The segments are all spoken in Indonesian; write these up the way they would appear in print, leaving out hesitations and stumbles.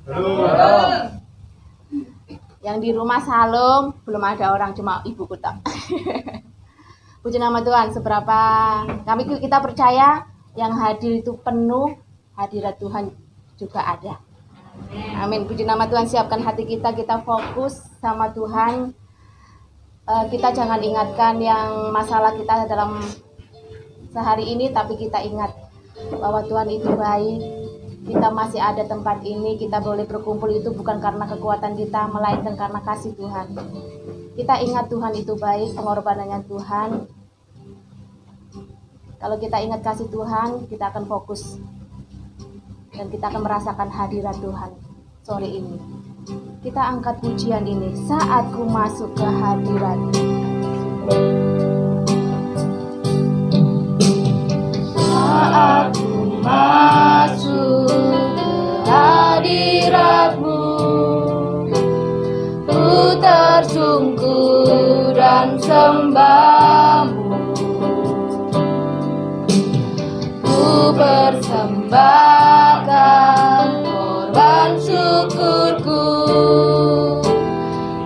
Belum. Yang di rumah Salom belum ada orang, cuma ibuku tak. Puji nama Tuhan. Seberapa kita percaya yang hadir itu penuh, hadirat Tuhan juga ada. Amin. Puji nama Tuhan. Siapkan hati kita fokus sama Tuhan. Kita jangan ingatkan yang masalah kita dalam sehari ini, tapi kita ingat bahwa Tuhan itu baik. Kita masih ada tempat ini, kita boleh berkumpul itu bukan karena kekuatan kita, melainkan karena kasih Tuhan. Kita ingat Tuhan itu baik, pengorbanannya Tuhan. Kalau kita ingat kasih Tuhan, kita akan fokus dan kita akan merasakan hadirat Tuhan sore ini. Kita angkat pujian ini, saat ku masuk ke hadirat. Saat ku masuk ke hadirat-Mu, ku tersungkur dan sembah-Mu, ku persembahkan korban syukurku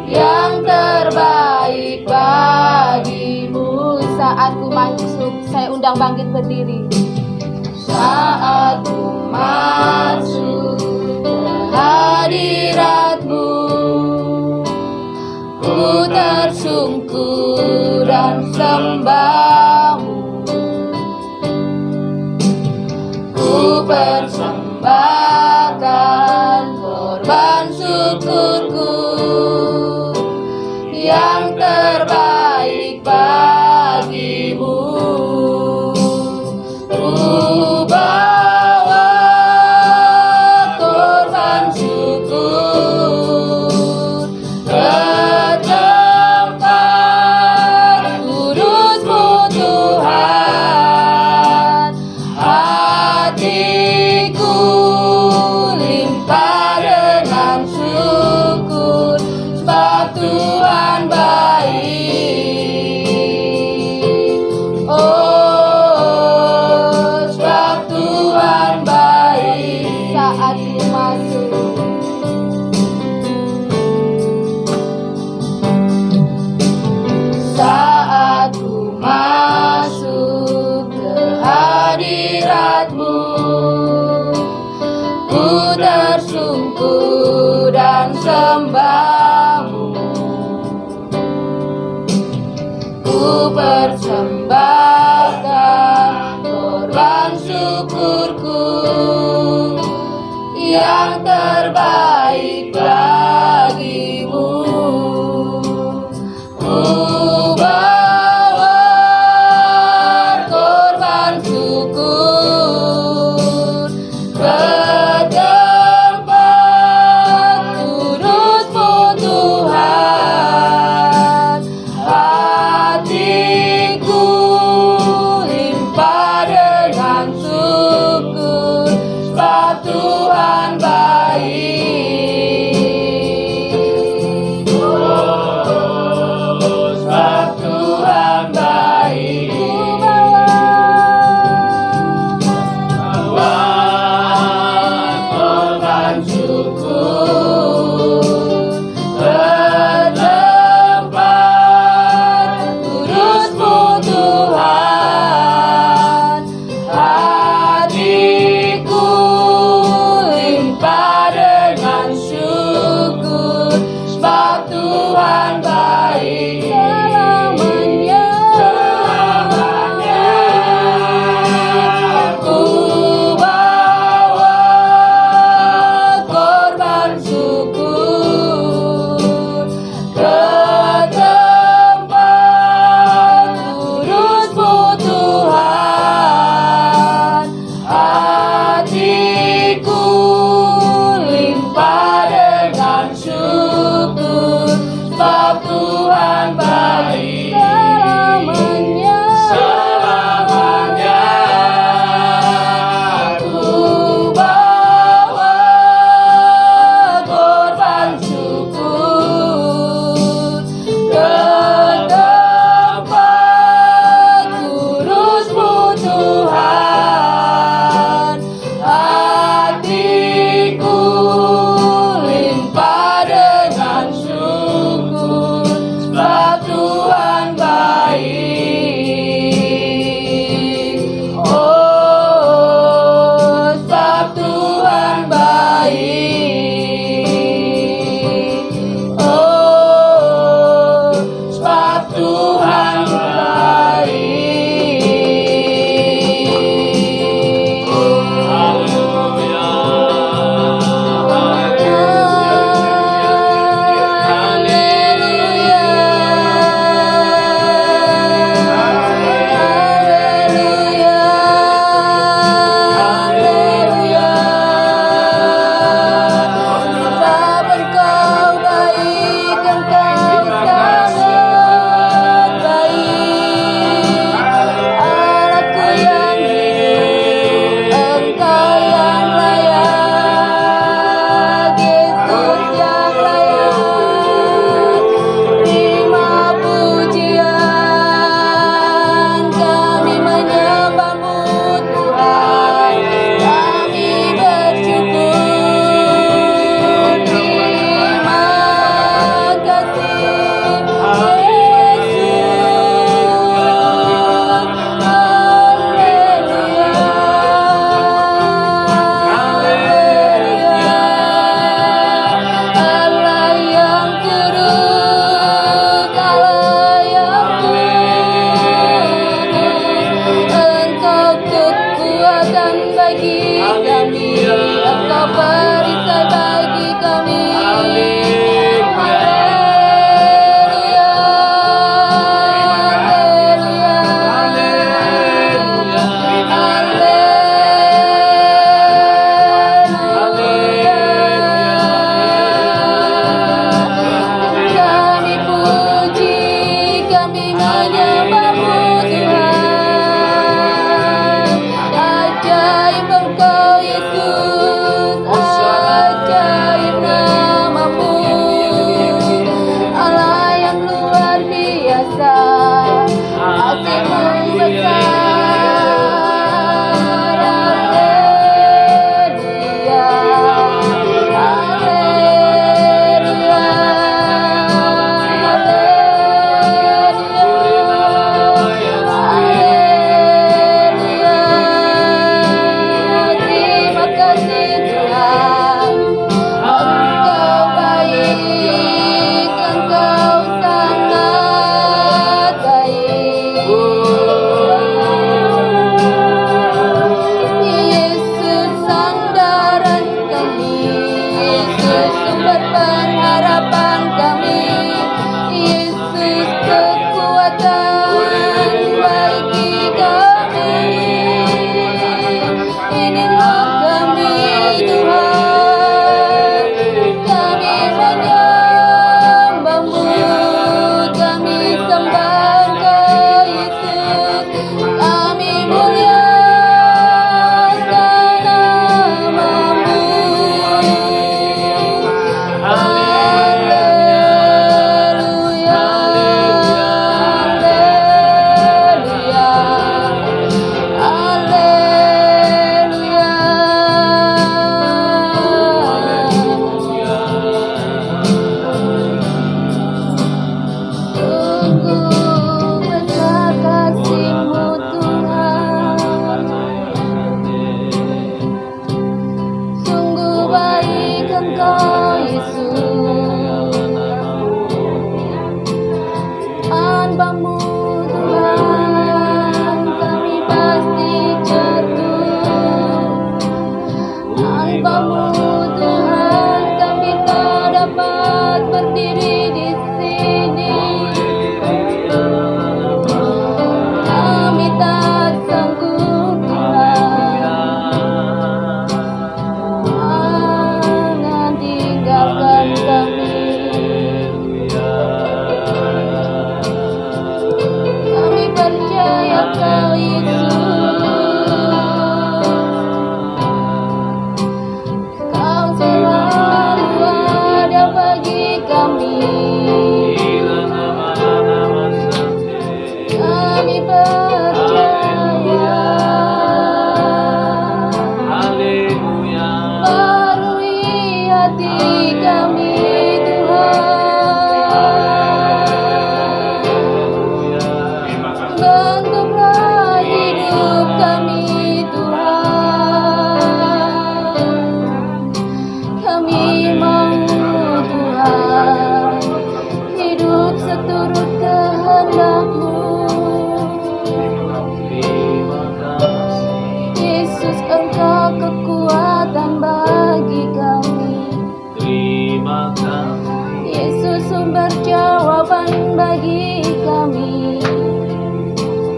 yang terbaik bagimu. Saat ku masuk, saya undang bangkit berdiri. Saat ku masuk ke hadirat-Mu, ku tersungkur dan sembah-Mu, ku persembahkan korban syukurku yang terbaik bagimu. Ku bawa korban syukur ke tempat kudus-Mu Tuhan. Hatiku limpah dengan syukur, sebab Tuhan baik. Oh, sebab Tuhan baik. Saat ku masuk, saat ku masuk ke hadirat-Mu, ku tersungkur dan sembah-Mu, ku persembahkan korban syukurku yang terbaik bagimu. Ku bawa korban syukur ke tempat kudus-Mu Tuhan. Hatiku limpah dengan syukur, sebab Tuhan baik. hati kami Tuhan. Bentuklah hidup kami Tuhan. Kami mau Tuhan hidup seturut kehendak-Mu. Yesus, Engkau kekuatan bagi kami. Terima kasih. Yesus, sumber jawaban bagi kami.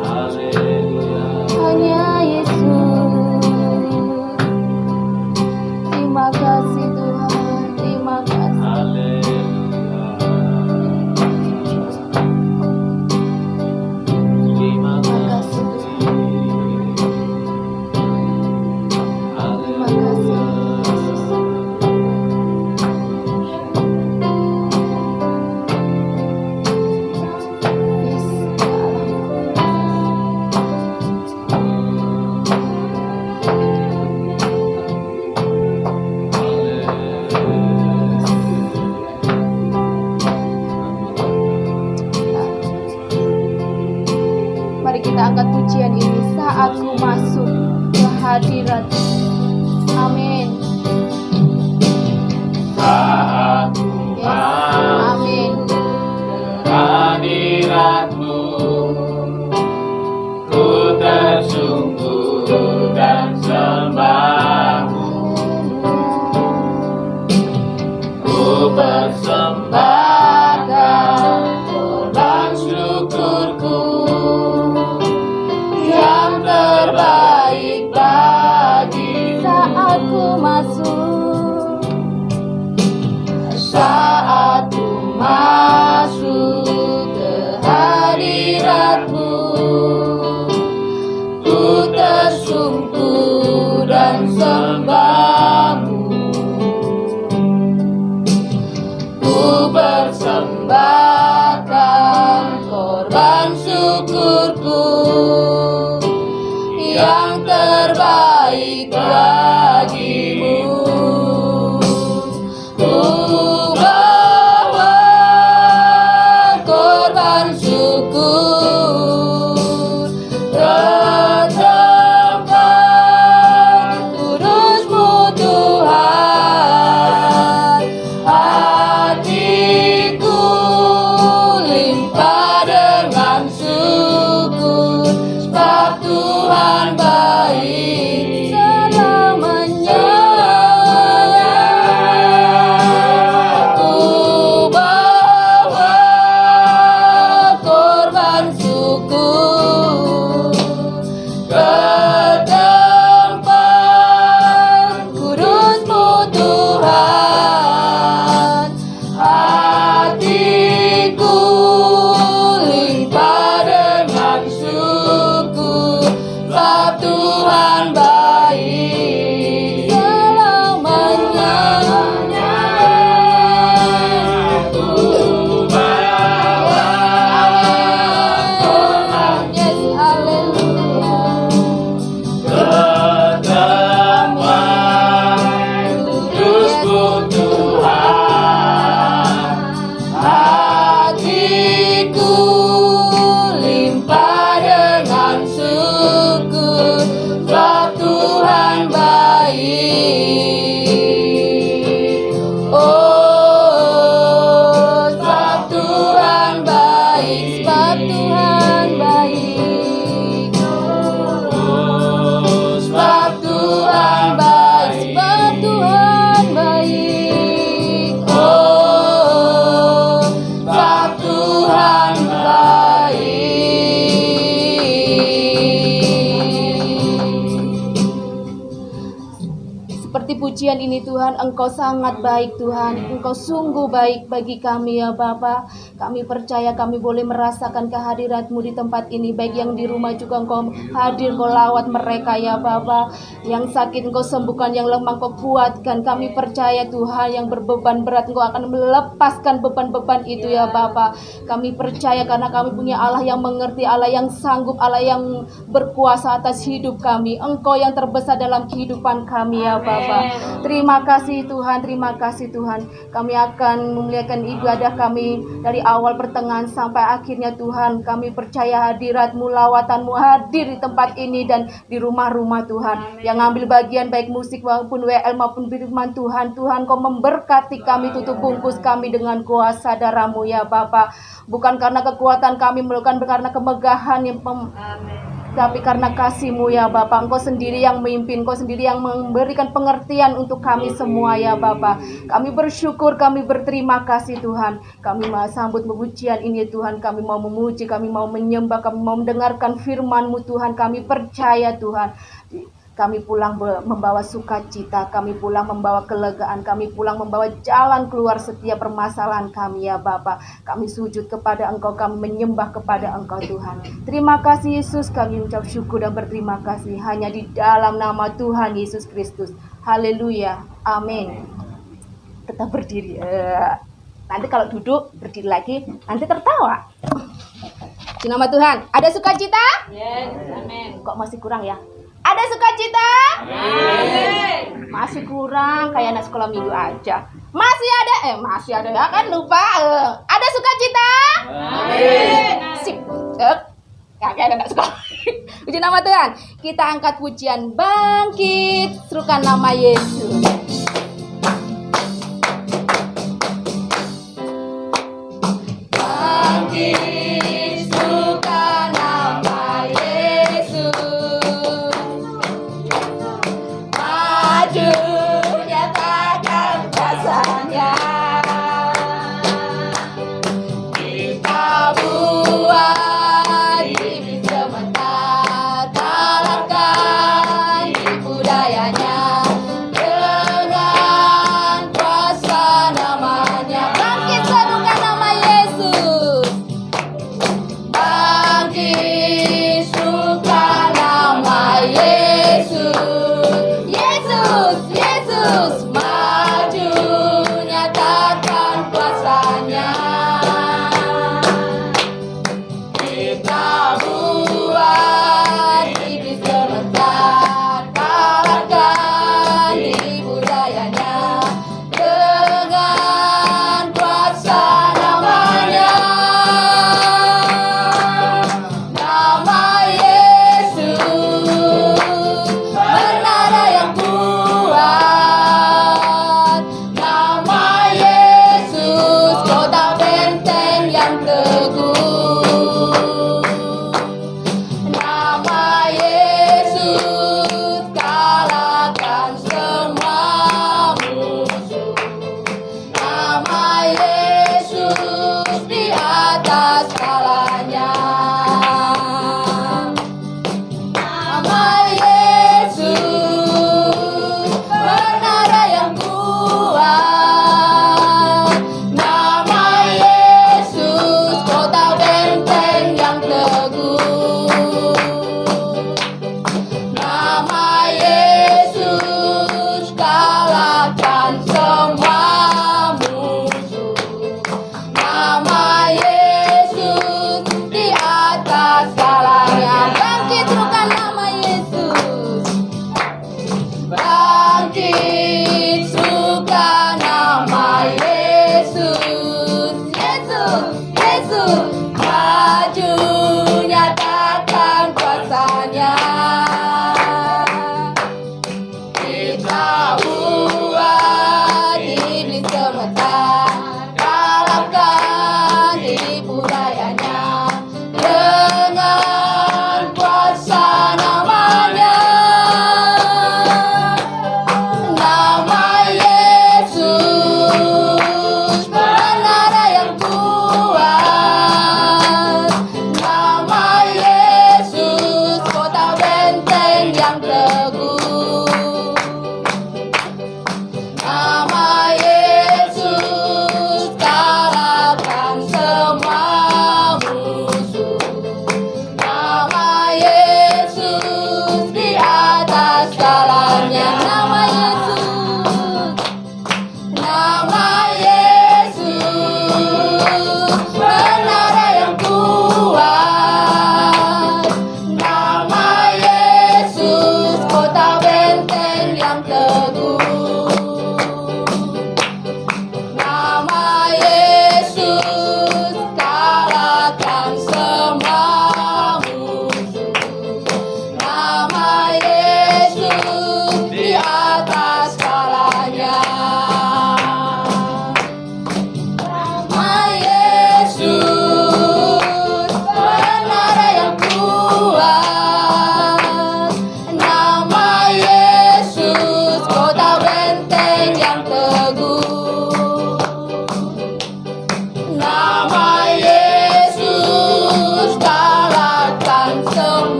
Haleluya. Hanya Yesus. Terima kasih Tuhan, terima kasih. Haleluya. Terima kasih. Terima kasih Yesus. Yes, mari kita angkat pujian ini saat ku masuk ke hadirat. Amin. Saat Yes. Amin. hadirat-Mu, ku tersungkur dan sembah-Mu. Ku persembahkan korban syukurku yang terbaik bagi Saat ku masuk, saat ku masuk ke hadirat-Mu, ku tersungkur dan sembah-Mu. Ku persembahkan korban syukurku yang terbaik bagi-Mu. Ku bawa korban syukur ke tempat kudus-Mu Tuhan. Hatiku limpah dengan syukur, sebab Tuhan baik selamanya. Ku bawa korban syukur ke tempat kudus-Mu Tuhan. Hatiku limpah dengan syukur, sebab Tuhan baik Selamanya. Ku bawa korban Yes, haleluya. ke tempat kudus-Mu Tuhan. Hatiku limpah dengan syukur, sebab Tuhan baik. Oh, sebab Tuhan baik. Sebab Tuhan baik. Oh, sebab Tuhan baik. Sebab Tuhan baik. Oh, sebab Tuhan baik. Seperti pujian ini Tuhan, Engkau sangat baik Tuhan. Engkau sungguh baik bagi kami ya Bapa. Kami percaya kami boleh merasakan kehadirat-Mu di tempat ini. Baik yang di rumah juga Engkau hadir, Engkau lawat mereka ya Bapa. Yang sakit Engkau sembuhkan, yang lemah Engkau kuatkan. Kami percaya Tuhan, yang berbeban berat Engkau akan melepaskan beban-beban itu ya Bapa. Kami percaya karena kami punya Allah yang mengerti, Allah yang sanggup, Allah yang berkuasa atas hidup kami. Engkau yang terbesar dalam kehidupan kami ya Bapa. Terima kasih Tuhan, terima kasih Tuhan. Kami akan memuliakan ibadah kami dari awal pertengahan sampai akhirnya Tuhan. Kami percaya hadirat-Mu, lawatan-Mu hadir di tempat ini dan di rumah-rumah Tuhan. Yang ambil bagian baik musik maupun WL maupun firman Tuhan. Tuhan Kau memberkati kami, tutup bungkus kami dengan kuasa darah-Mu ya Bapa. Bukan karena kekuatan kami, bukan karena kemegahan yang tapi karena kasih-Mu ya Bapa. Engkau sendiri yang memimpin, Engkau sendiri yang memberikan pengertian untuk kami semua ya Bapa. Kami bersyukur, kami berterima kasih Tuhan. Kami mau sambut pujian ini Tuhan. Kami mau memuji, kami mau menyembah, kami mau mendengarkan firman-Mu Tuhan. Kami percaya Tuhan. Kami pulang membawa sukacita, kami pulang membawa kelegaan, kami pulang membawa jalan keluar setiap permasalahan kami ya Bapa. Kami sujud kepada Engkau, kami menyembah kepada Engkau Tuhan. Terima kasih Yesus, kami ucap syukur dan berterima kasih hanya di dalam nama Tuhan Yesus Kristus. Haleluya, amin. Tetap berdiri. Nanti kalau duduk berdiri lagi, nanti tertawa. Di nama Tuhan, ada sukacita? Yes, amin. Kok masih kurang ya? Ada sukacita? Masih kurang, kayak anak sekolah minggu aja. Masih ada ya kan lupa. Ada sukacita? Sip. Kayak anak sekolah. Puji nama Tuhan. Kita angkat pujian bangkit, serukan nama Yesus. Bangkit, serukan nama Yesus. Maju, nyatakan kuasanya. Kita buat diri sebentar, kalahkan tipu dayanya. Dengan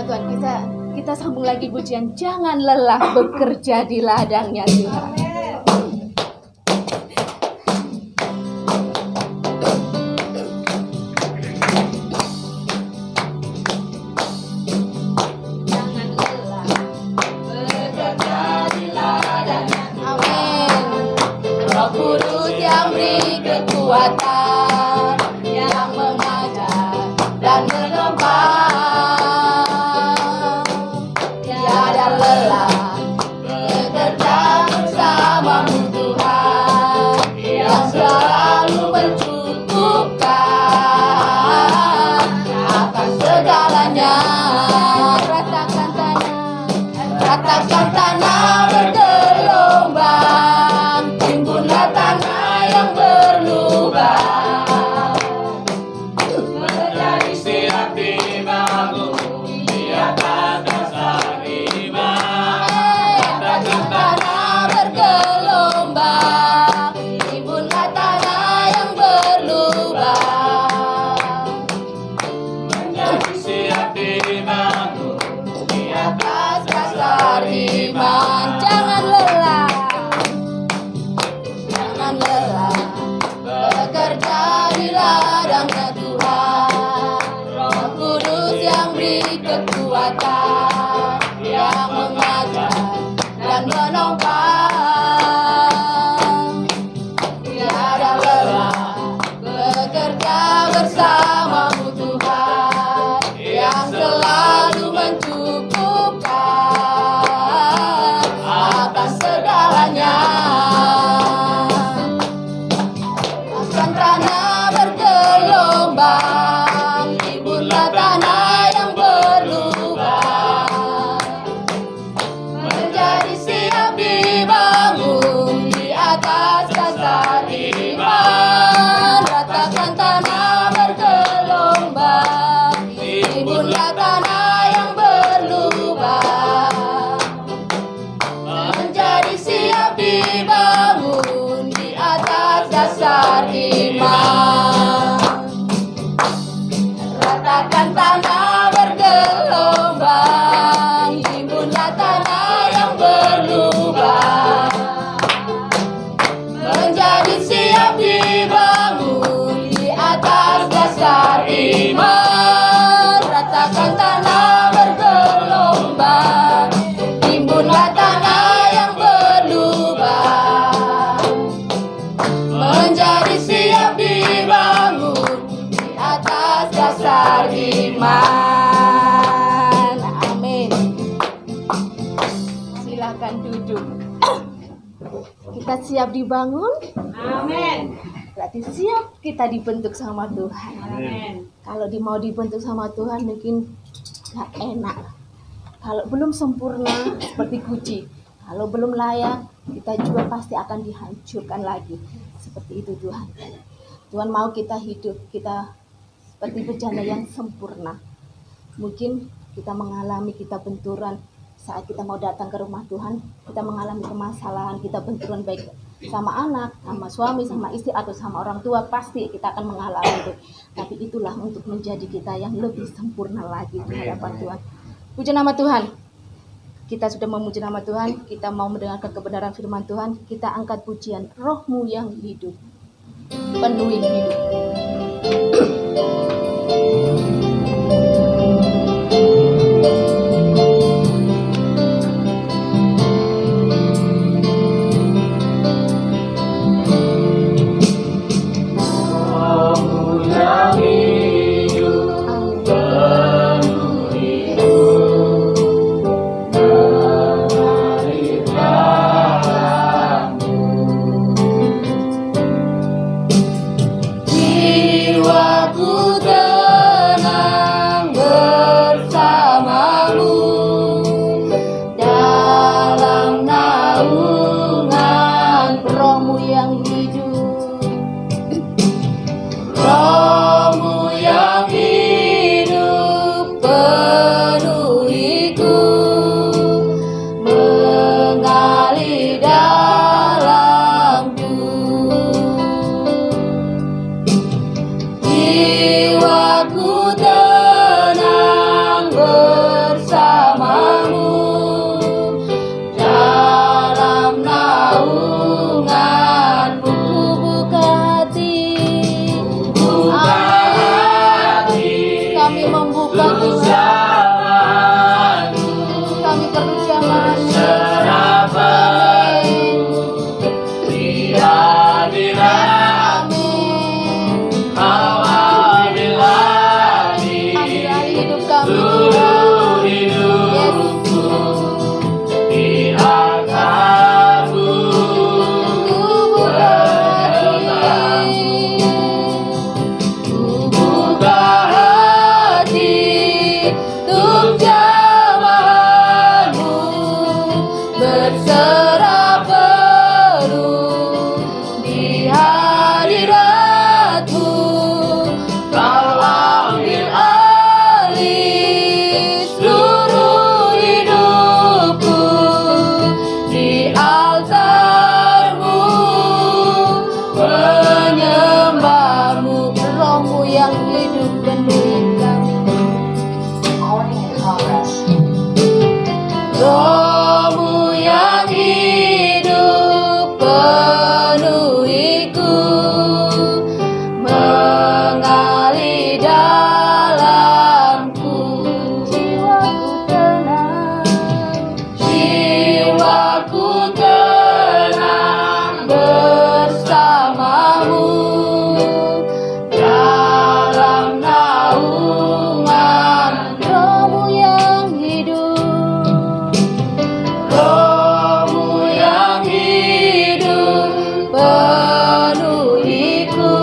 Tuhan, kita sambung lagi pujian. Jangan lelah bekerja di ladangnya Tuhan. Jangan lelah bekerja di ladangnya. Amin. Roh Kudus yang beri kekuatan, yang mengajar dan menopang. Tiada lelah bekerja bersamamu Tuhan, yang selalu mencukupkan akan segalanya. Ratakan tanah bergelombang, timbunlah tanah yang berlubang. Menjadi siap dibangun di atas dasar iman. Ratakan tanah bergelombang, timbunlah tanah yang berlubang. Menjadi siap dibangun di atas Dasar iman, jangan lelah, jangan lelah bekerja di ladangnya Tuhan. Roh Kudus yang beri kekuatan, yang mengajar dan menopang. Tiada lelah bekerja bersamamu Tuhan, yang selalu mencukupkan atas segalanya. Akan tanah bergelombang, timbunlah tanah yang berlubang. Menjadi siap dibangun di atas dasar iman. Ratakan tanah bergelombang, timbunlah tanah yang berlubang. Menjadi siap dibangun di atas dasar iman. Ratakan tanah bergelombang, timbunlah tanah yang berlubang. Menjadi siap dibangun di atas dasar iman. Ratakan tanah bergelombang, timbunlah tanah yang berlubang. Menjadi siap dibangun di atas dasar iman. Amin. Silakan duduk. Kita siap dibangun. Amin. Berarti siap kita dibentuk sama Tuhan. Amin. Kalau mau dibentuk sama Tuhan mungkin gak enak. Kalau belum sempurna seperti kuci, kalau belum layak, kita juga pasti akan dihancurkan lagi. Seperti itu Tuhan. Tuhan mau kita hidup, kita seperti bejana yang sempurna. Mungkin kita mengalami, kita benturan saat kita mau datang ke rumah Tuhan, kita mengalami permasalahan, kita benturan baik sama anak, sama suami, sama istri, atau sama orang tua, pasti kita akan mengalami itu. Tapi itulah untuk menjadi kita yang lebih sempurna lagi di hadapan Tuhan. Puji nama Tuhan. Kita sudah memuji nama Tuhan, kita mau mendengarkan kebenaran firman Tuhan, kita angkat pujian Rohmu yang hidup, penuhi hidup. Di Rohmu yang hidup penuhiku, mengalir dalamku. Jiwaku tenang bersamamu dalam naungan Rohmu yang hidup. Rohmu yang hidup penuhiku,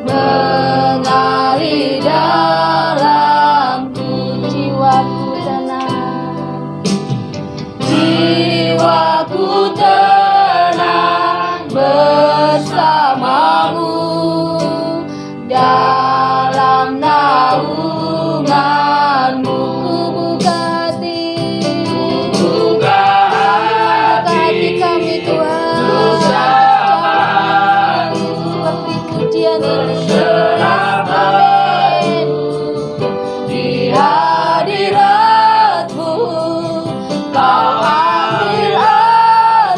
mengalir dalamku. Jiwaku tenang, jiwaku tenang bersamamu dalam naunganmu. Buka hati Kami Tuhan, seperti pujian berserah Amin. Di hadirat-Mu Kau ambil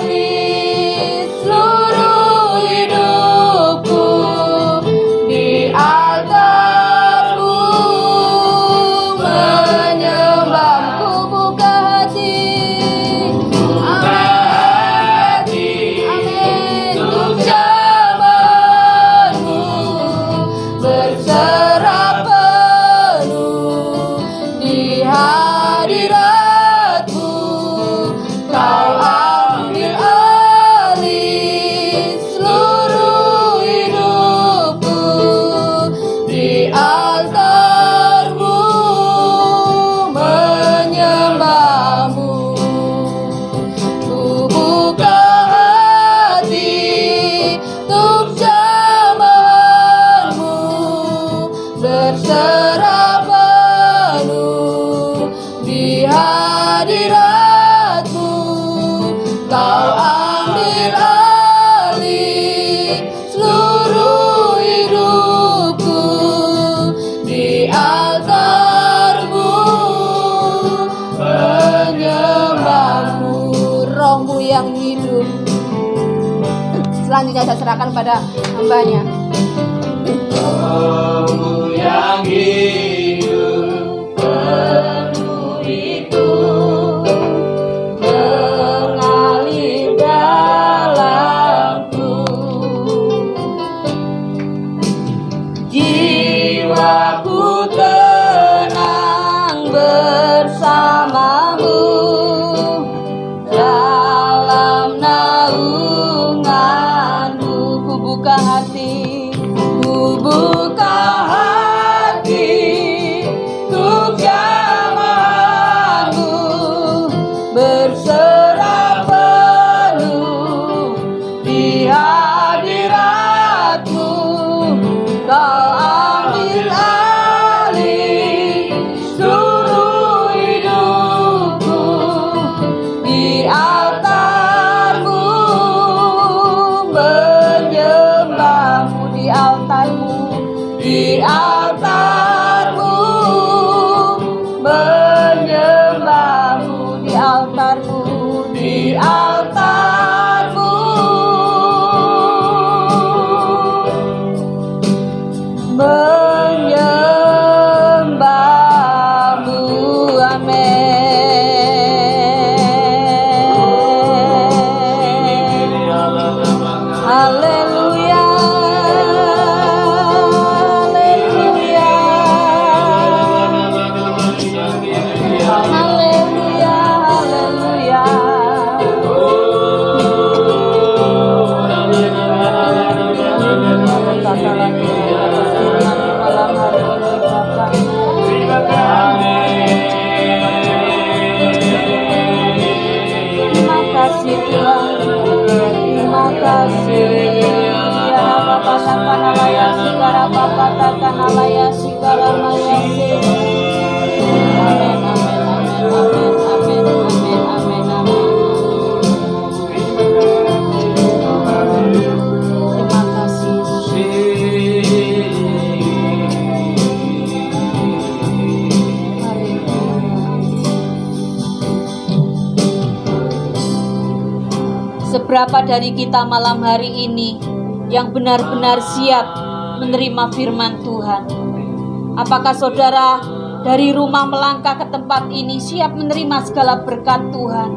alih seluruh hidupku. Di altar-Mu menyembah-Ku. Buka hati, amin, untuk zaman-Mu. Berserah penuh di hadirat-Mu. Kau ambil alih seluruh hidupku. Di altar-Mu menyembah-Mu. Ku buka hati untuk zaman-Mu. Berserah penuh di hadirat-Mu. Kau ambil alih seluruh hidupku. Di altar-Mu menyembah-Mu. Rohmu yang hidup. Selanjutnya saya serahkan pada hambanya. Rohmu yang hidup Penuhiku, mengalir dalamku. Jiwaku tenang bersamamu dalam naunganmu. Ku buka hati, ku buka hati berapa dari kita malam hari ini yang benar-benar siap menerima firman Tuhan? Apakah saudara dari rumah melangkah ke tempat ini siap menerima segala berkat Tuhan?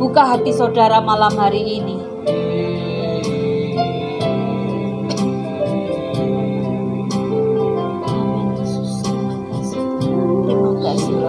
Buka hati saudara malam hari ini. Terima kasih.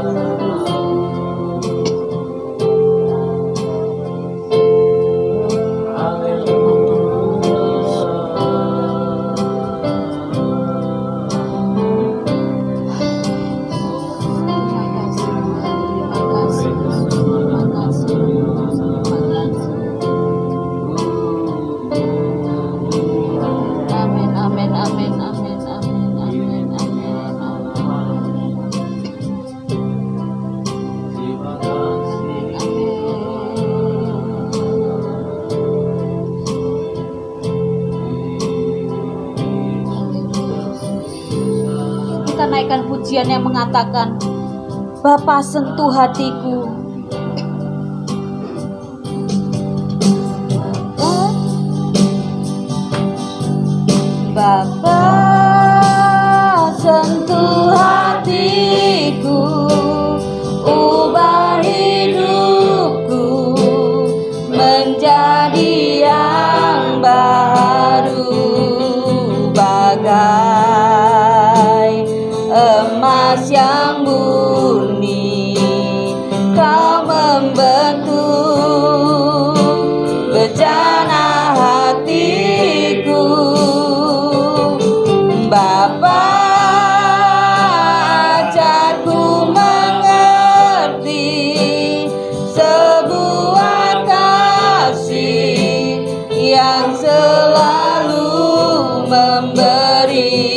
Kita naikkan pujian yang mengatakan, Bapa sentuh hatiku. Bapa sentuh hatiku, ubah hidupku menjadi yang baru, bagai emas yang murni. Kau membentuk bejana hatiku, Bapa. Ajarku mengerti sebuah kasih yang selalu memberi,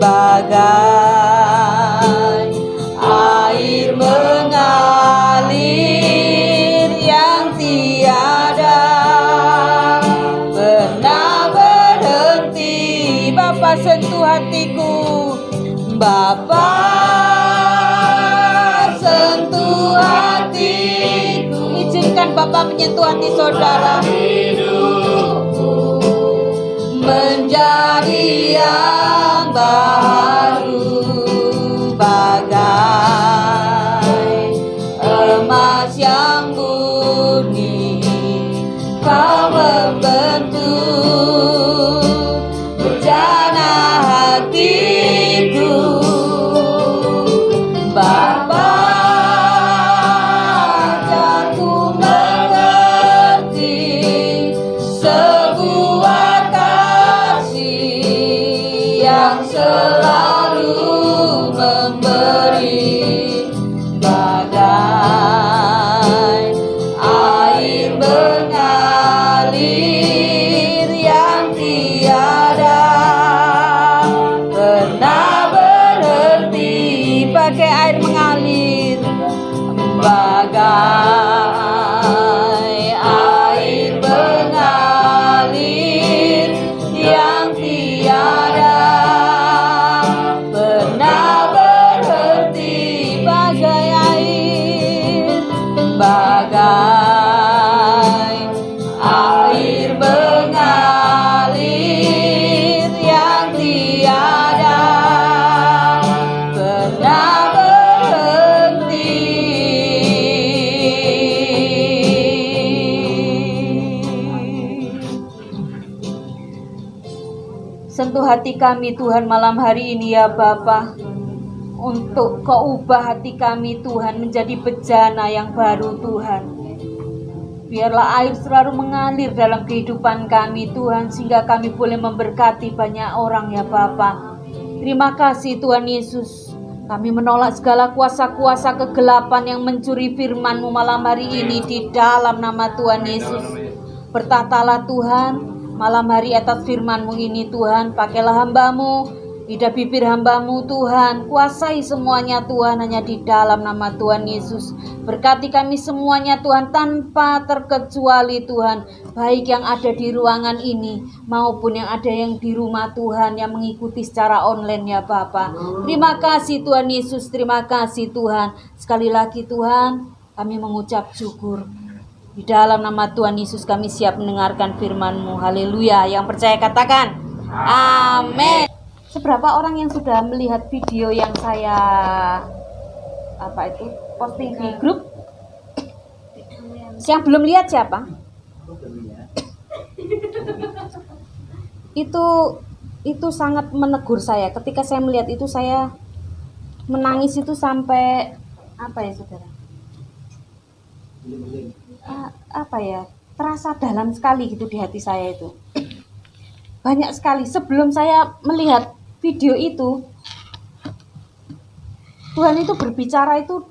bagai air mengalir yang tiada pernah berhenti. Bapa sentuh hatiku, Bapa sentuh hatiku. Izinkan Bapa menyentuh hati saudara, menjadi yang baru, bagai emas yang murni. Kau membentuk bejana hatiku, Bapa. Ajarku mengerti sebuah kasih yang selalu memberi, bagai air mengalir yang tiada pernah berhenti, bagai air mengalir, bagai air mengalir yang tiada pernah berhenti, bagai air, bagai air mengalir yang tiada pernah berhenti. Sentuh hati kami Tuhan malam hari ini ya Bapa, untuk Kau ubah hati kami Tuhan menjadi bejana yang baru Tuhan. Biarlah air selalu mengalir dalam kehidupan kami Tuhan, sehingga kami boleh memberkati banyak orang ya Bapa. Terima kasih Tuhan Yesus. Kami menolak segala kuasa-kuasa kegelapan yang mencuri firman-Mu malam hari ini di dalam nama Tuhan Yesus. Bertatalah Tuhan malam hari atas firman-Mu ini Tuhan. Pakailah hamba-Mu Lidah bibir hamba-Mu Tuhan, kuasai semuanya Tuhan, hanya di dalam nama Tuhan Yesus. Berkati kami semuanya Tuhan, tanpa terkecuali Tuhan, baik yang ada di ruangan ini maupun yang ada yang di rumah Tuhan, yang mengikuti secara online ya Bapa. Terima kasih Tuhan Yesus, terima kasih Tuhan. Sekali lagi Tuhan, kami mengucap syukur. Di dalam nama Tuhan Yesus kami siap mendengarkan firman-Mu. Haleluya. Yang percaya katakan amin. Seberapa orang yang sudah melihat video yang saya posting di grup? Yang belum lihat siapa? Itu sangat menegur saya. Ketika saya melihat itu, saya menangis itu sampai saudara? Terasa dalam sekali gitu di hati saya itu. Banyak sekali. Sebelum saya melihat video itu, Tuhan itu berbicara itu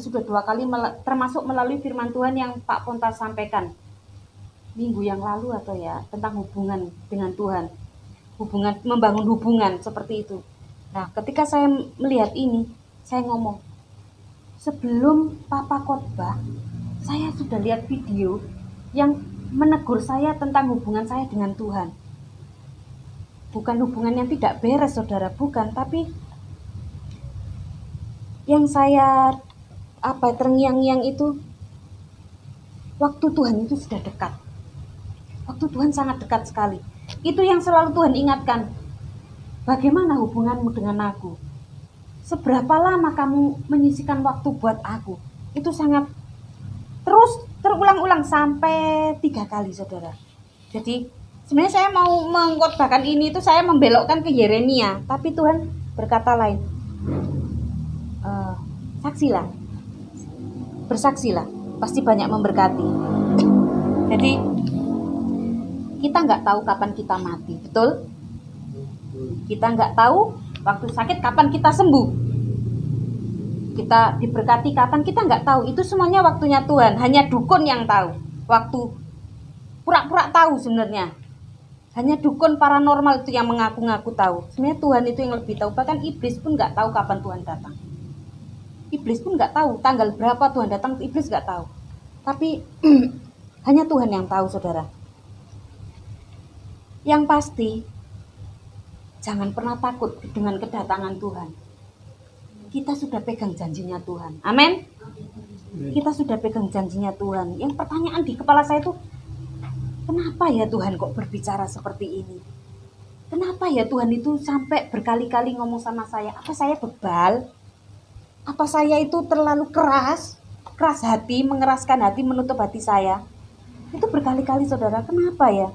sudah dua kali, termasuk melalui firman Tuhan yang Pak Pontas sampaikan minggu yang lalu tentang hubungan dengan Tuhan, membangun hubungan seperti itu. Nah, ketika saya melihat ini, saya ngomong, sebelum Papa khotbah, saya sudah lihat video yang menegur saya tentang hubungan saya dengan Tuhan. Bukan hubungan yang tidak beres, saudara, bukan, tapi yang saya terngiang-ngiang itu, waktu Tuhan itu sudah dekat. Waktu Tuhan sangat dekat sekali. Itu yang selalu Tuhan ingatkan. Bagaimana hubunganmu dengan aku? Seberapa lama kamu menyisihkan waktu buat aku? Itu sangat terus terulang-ulang sampai 3 kali, saudara. Jadi sebenarnya saya mau mengkhotbahkan ini itu saya membelokkan ke Yeremia, tapi Tuhan berkata lain. Saksilah, bersaksilah, pasti banyak memberkati. Jadi kita nggak tahu kapan kita mati, betul? Kita nggak tahu waktu sakit kapan kita sembuh. Kita diberkati kapan kita nggak tahu. Itu semuanya waktunya Tuhan. Hanya dukun yang tahu. Waktu pura-pura tahu sebenarnya. Hanya dukun paranormal itu yang mengaku-ngaku tahu. Sebenarnya Tuhan itu yang lebih tahu. Bahkan iblis pun nggak tahu kapan Tuhan datang. Iblis pun nggak tahu tanggal berapa Tuhan datang. Iblis nggak tahu. Tapi hanya Tuhan yang tahu, saudara. Yang pasti, jangan pernah takut dengan kedatangan Tuhan. Kita sudah pegang janjinya Tuhan. Amin. Kita sudah pegang janjinya Tuhan. Yang pertanyaan di kepala saya itu, kenapa ya Tuhan kok berbicara seperti ini? Kenapa ya Tuhan itu sampai berkali-kali ngomong sama saya? Apa saya bebal? Apa saya itu terlalu keras hati, mengeraskan hati, menutup hati saya? Itu berkali-kali, saudara. Kenapa ya?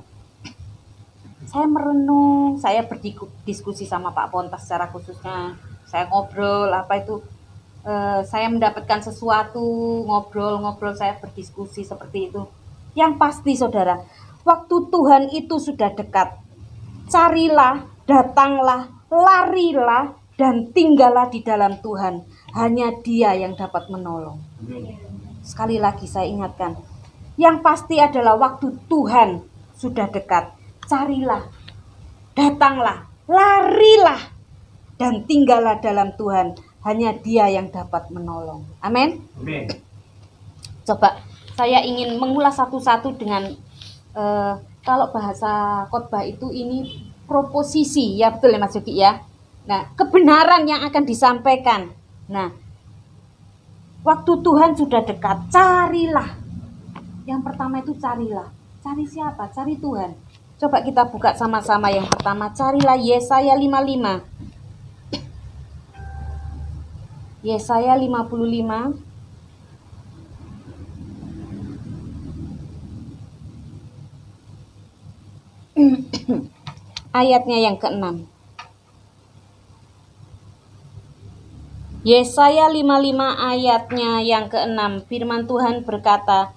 Saya merenung, saya berdiskusi sama Pak Pontas secara khususnya. Saya ngobrol, saya mendapatkan sesuatu, ngobrol, saya berdiskusi seperti itu. Yang pasti, saudara, waktu Tuhan itu sudah dekat. Carilah, datanglah, larilah, dan tinggallah di dalam Tuhan. Hanya Dia yang dapat menolong. Sekali lagi saya ingatkan, yang pasti adalah waktu Tuhan sudah dekat. Carilah, datanglah, larilah, dan tinggallah dalam Tuhan. Hanya Dia yang dapat menolong. Amin. Coba saya ingin mengulas satu-satu dengan kalau bahasa khotbah itu ini proposisi, ya betul ya Mas Yogi ya. Nah, kebenaran yang akan disampaikan. Nah, waktu Tuhan sudah dekat, carilah. Yang pertama itu carilah. Cari siapa? Cari Tuhan. Coba kita buka sama-sama yang pertama. Carilah Yesaya 55. Yesaya 55. Ayatnya yang ke-6. Yesaya 55 ayatnya yang ke-6. Firman Tuhan berkata,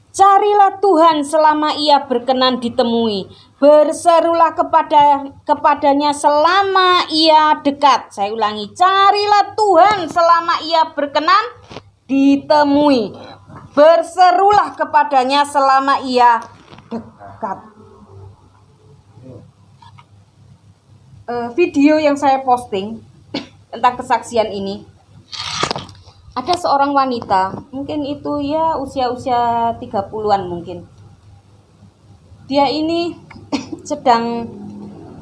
carilah Tuhan selama Ia berkenan ditemui. Berserulah kepadanya selama Ia dekat. Saya ulangi, carilah Tuhan selama Ia berkenan ditemui. Berserulah kepadanya selama Ia dekat. video yang saya posting tentang kesaksian ini, ada seorang wanita, mungkin itu ya usia-usia 30-an mungkin. Dia ini sedang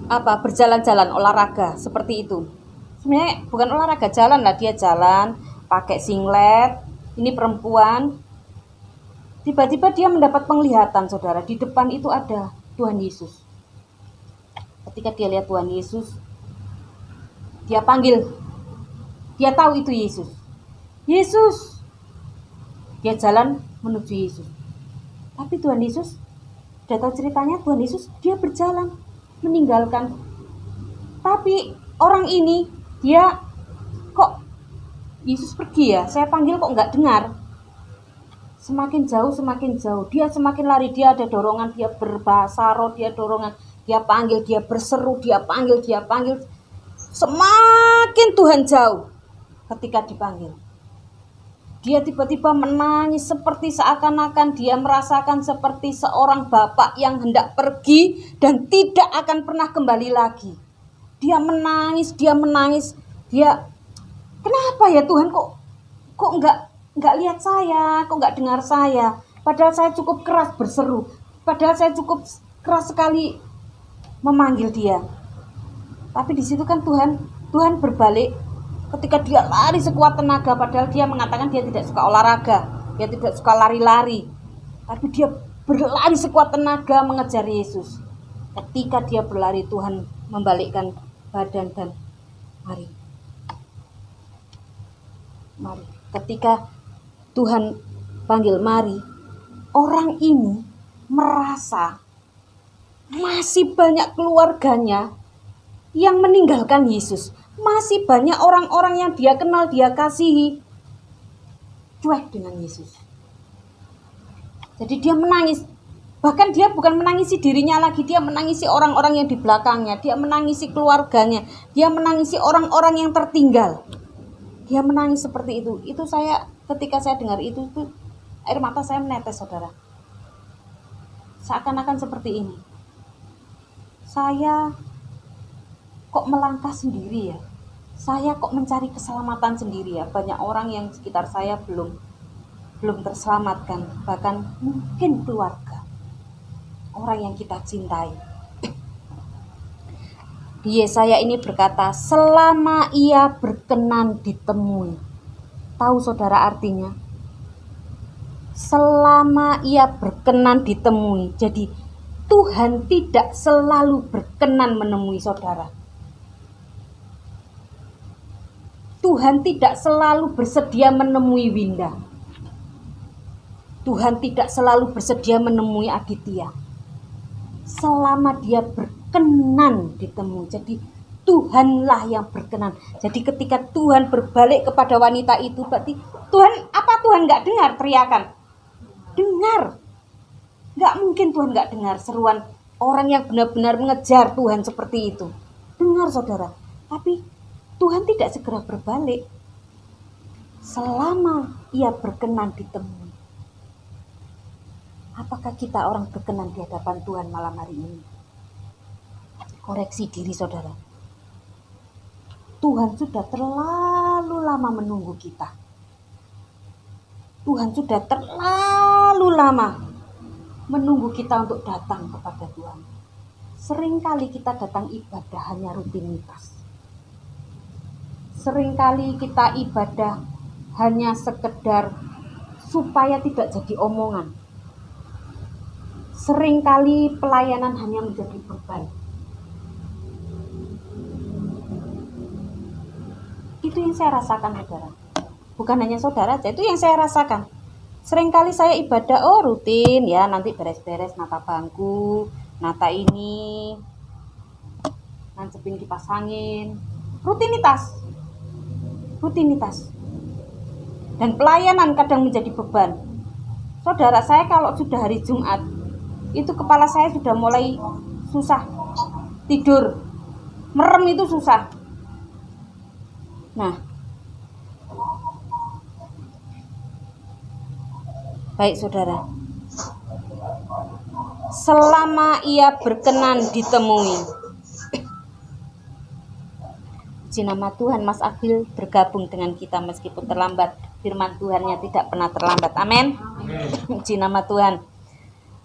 berjalan-jalan olahraga seperti itu. Sebenarnya bukan olahraga, jalan lah, dia jalan pakai singlet. Ini perempuan. Tiba-tiba dia mendapat penglihatan, saudara. Di depan itu ada Tuhan Yesus. Ketika dia lihat Tuhan Yesus, dia panggil. Dia tahu itu Yesus. Yesus. Dia jalan menuju Yesus. Tapi Tuhan Yesus, sudah tahu ceritanya, Tuhan Yesus dia berjalan meninggalkan. Tapi orang ini, dia kok Yesus pergi ya, saya panggil kok nggak dengar. Semakin jauh, dia semakin lari, dia ada dorongan, dia berbahasa roh, dia dorongan, dia panggil, dia berseru, dia panggil. Semakin Tuhan jauh. Ketika dipanggil, dia tiba-tiba menangis seperti seakan-akan dia merasakan seperti seorang bapak yang hendak pergi dan tidak akan pernah kembali lagi. Dia menangis. Dia, kenapa ya Tuhan, kok nggak lihat saya, kok nggak dengar saya? Padahal saya cukup keras berseru, padahal saya cukup keras sekali memanggil dia. Tapi di situ kan Tuhan berbalik. Ketika dia lari sekuat tenaga, padahal dia mengatakan dia tidak suka olahraga, dia tidak suka lari-lari, tapi dia berlari sekuat tenaga mengejar Yesus. Ketika dia berlari, Tuhan membalikkan badan dan mari. Ketika Tuhan panggil mari, orang ini merasa masih banyak keluarganya yang meninggalkan Yesus. Masih banyak orang-orang yang dia kenal, dia kasihi, cuek dengan Yesus. Jadi dia menangis. Bahkan dia bukan menangisi dirinya lagi, dia menangisi orang-orang yang di belakangnya, dia menangisi keluarganya, dia menangisi orang-orang yang tertinggal. Dia menangis seperti itu. Itu ketika saya dengar itu air mata saya menetes, saudara. Seakan-akan seperti ini. Saya kok melangkah sendiri ya? Saya kok mencari keselamatan sendiri ya? Banyak orang yang sekitar saya belum terselamatkan, bahkan mungkin keluarga, orang yang kita cintai. Di Yesaya ini berkata, selama ia berkenan ditemui. Tahu saudara artinya? Selama ia berkenan ditemui. Jadi Tuhan tidak selalu berkenan menemui saudara. Tuhan tidak selalu bersedia menemui Winda. Tuhan tidak selalu bersedia menemui Aditya. Selama dia berkenan ditemui. Jadi Tuhanlah yang berkenan. Jadi ketika Tuhan berbalik kepada wanita itu, berarti Tuhan nggak dengar teriakan? Dengar. Nggak mungkin Tuhan nggak dengar seruan orang yang benar-benar mengejar Tuhan seperti itu. Dengar saudara. Tapi Tuhan tidak segera berbalik selama ia berkenan ditemui. Apakah kita orang berkenan di hadapan Tuhan malam hari ini? Koreksi diri saudara. Tuhan sudah terlalu lama menunggu kita. Tuhan sudah terlalu lama menunggu kita untuk datang kepada Tuhan. Seringkali kita datang ibadah hanya rutinitas. Seringkali kita ibadah hanya sekedar supaya tidak jadi omongan. Seringkali pelayanan hanya menjadi beban. Itu yang saya rasakan saudara. Bukan hanya saudara aja, itu yang saya rasakan. Seringkali saya ibadah, rutin ya, nanti beres-beres, nata bangku, nata ini, nancepin kipas angin. Rutinitas. Dan pelayanan kadang menjadi beban. Saudara, saya kalau sudah hari Jumat, itu kepala saya sudah mulai susah tidur, merem itu susah. Nah, baik saudara, selama ia berkenan ditemui, Puji nama Tuhan, Mas Agil bergabung dengan kita meskipun terlambat. Firman Tuhannya tidak pernah terlambat. Amin. Puji nama Tuhan.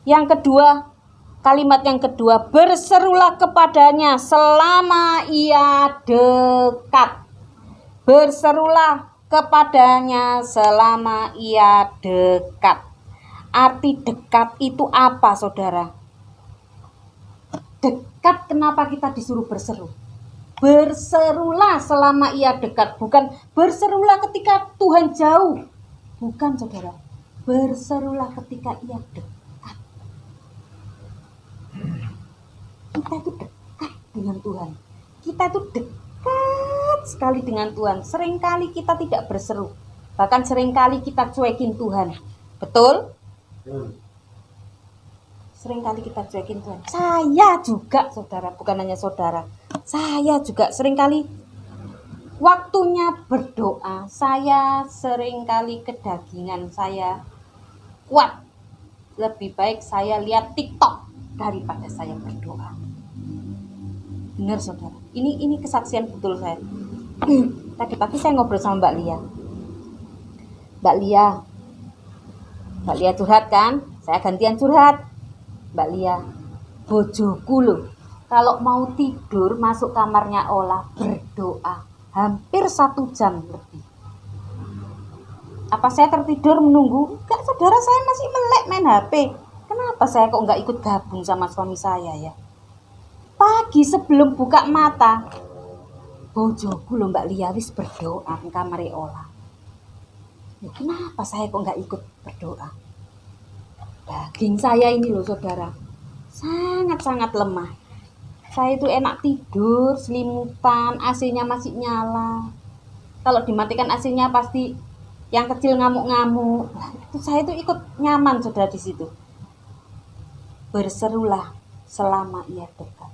Yang kedua, kalimat yang kedua, berserulah kepadanya selama ia dekat. Berserulah kepadanya selama ia dekat. Arti dekat itu apa, saudara? Dekat, kenapa kita disuruh berseru? Berserulah selama ia dekat, bukan berserulah ketika Tuhan jauh. Bukan, saudara. Berserulah ketika ia dekat. Kita itu dekat dengan Tuhan. Kita itu dekat sekali dengan Tuhan. Seringkali kita tidak berseru. Bahkan seringkali kita cuekin Tuhan. Betul? Seringkali kita cuekin Tuhan. Saya juga, saudara, bukan hanya saudara. Saya juga seringkali waktunya berdoa. Saya seringkali kedagingan, saya kuat. Lebih baik saya lihat TikTok daripada saya berdoa. Benar, saudara. Ini kesaksian betul saya. Tadi pagi saya ngobrol sama Mbak Lia. Mbak Lia curhat kan? Saya gantian curhat. Mbak Lia, bojoku loh, kalau mau tidur masuk kamarnya Ola berdoa hampir 1 jam lebih. Apa saya tertidur menunggu? Enggak, saudara, saya masih melek main HP. Kenapa saya kok enggak ikut gabung sama suami saya ya? Pagi sebelum buka mata, bojoku loh Mbak Lia wis berdoa di kamar Ola. Ya, kenapa saya kok enggak ikut berdoa? Daging saya ini loh, saudara, sangat-sangat lemah. Saya itu enak tidur, selimutan, AC-nya masih nyala. Kalau dimatikan AC-nya pasti yang kecil ngamuk-ngamuk. Itu saya itu ikut nyaman, saudara, di situ. Berserulah selama ia dekat.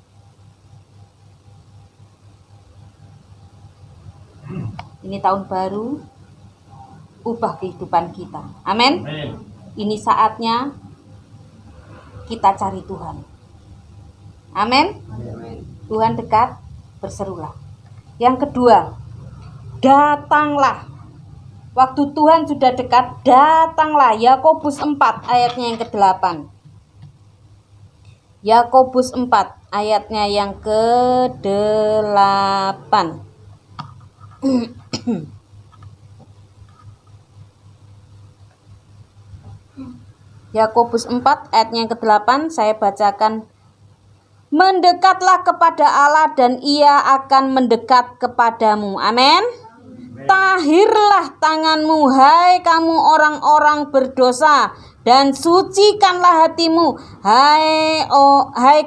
Ini tahun baru, ubah kehidupan kita. Amin. Ini saatnya kita cari Tuhan. Amin. Tuhan dekat, berserulah. Yang kedua, datanglah. Waktu Tuhan sudah dekat, datanglah. Yakobus 4 ayatnya yang ke-8. Yakobus 4 ayatnya yang ke-8. Yakobus 4 ayatnya yang ke-8 saya bacakan. Mendekatlah kepada Allah dan ia akan mendekat kepadamu. Amin. Tahirlah tanganmu, hai kamu orang-orang berdosa, dan sucikanlah hatimu, hai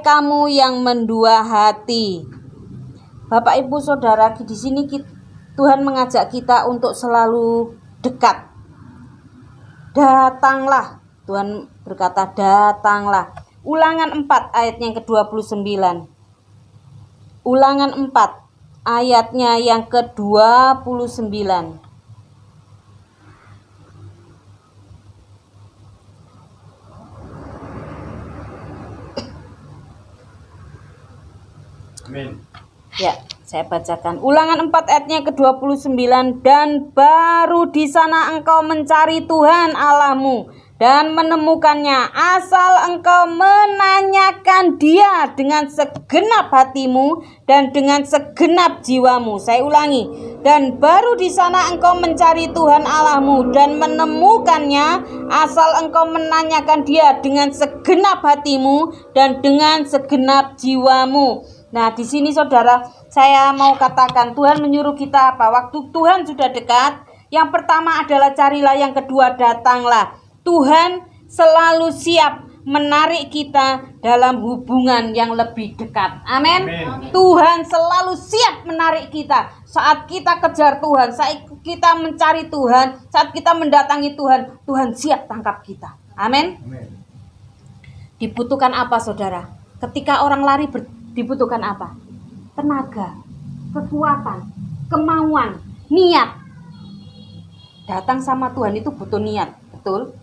kamu yang mendua hati. Bapak Ibu Saudara, di sini Tuhan mengajak kita untuk selalu dekat. Datanglah. Tuhan berkata, datanglah. Ulangan 4 ayatnya yang ke-29. Ulangan 4 ayatnya yang ke-29. Amin. Ya, saya bacakan. Ulangan 4 ayatnya ke-29. Dan baru di sana engkau mencari Tuhan Allahmu dan menemukannya, asal engkau menanyakan Dia dengan segenap hatimu dan dengan segenap jiwamu. Saya ulangi. Dan baru di sana engkau mencari Tuhan Allahmu dan menemukannya, asal engkau menanyakan Dia dengan segenap hatimu dan dengan segenap jiwamu. Nah, di sini saudara, saya mau katakan Tuhan menyuruh kita apa? Waktu Tuhan sudah dekat, yang pertama adalah carilah, yang kedua datanglah. Tuhan selalu siap menarik kita dalam hubungan yang lebih dekat. Amin. Tuhan selalu siap menarik kita saat kita kejar Tuhan, saat kita mencari Tuhan, saat kita mendatangi Tuhan. Tuhan siap tangkap kita. Amin. Dibutuhkan apa, saudara? Ketika orang lari dibutuhkan apa? Tenaga, kekuatan, kemauan, niat. Datang sama Tuhan itu butuh niat, betul?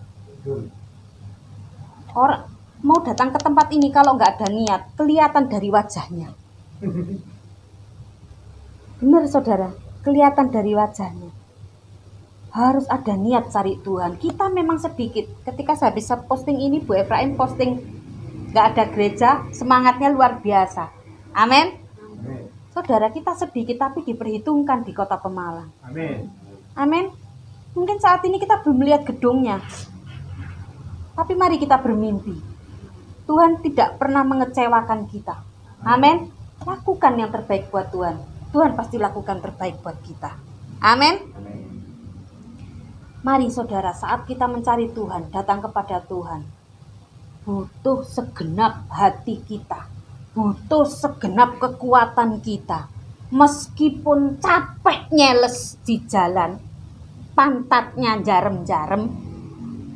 Orang mau datang ke tempat ini kalau nggak ada niat, kelihatan dari wajahnya. Benar saudara, kelihatan dari wajahnya. Harus ada niat cari Tuhan. Kita memang sedikit. Ketika saya bisa posting ini, Bu Efraim posting gak ada gereja, semangatnya luar biasa. Amin. Saudara, kita sedikit tapi diperhitungkan di kota Pemalang. Amin. Amin. Mungkin saat ini kita belum melihat gedungnya, tapi mari kita bermimpi. Tuhan tidak pernah mengecewakan kita. Amin. Lakukan yang terbaik buat Tuhan. Tuhan pasti lakukan terbaik buat kita. Amin. Mari saudara, saat kita mencari Tuhan, datang kepada Tuhan, butuh segenap hati kita, butuh segenap kekuatan kita. Meskipun capek nyeles di jalan, pantatnya jarem-jarem,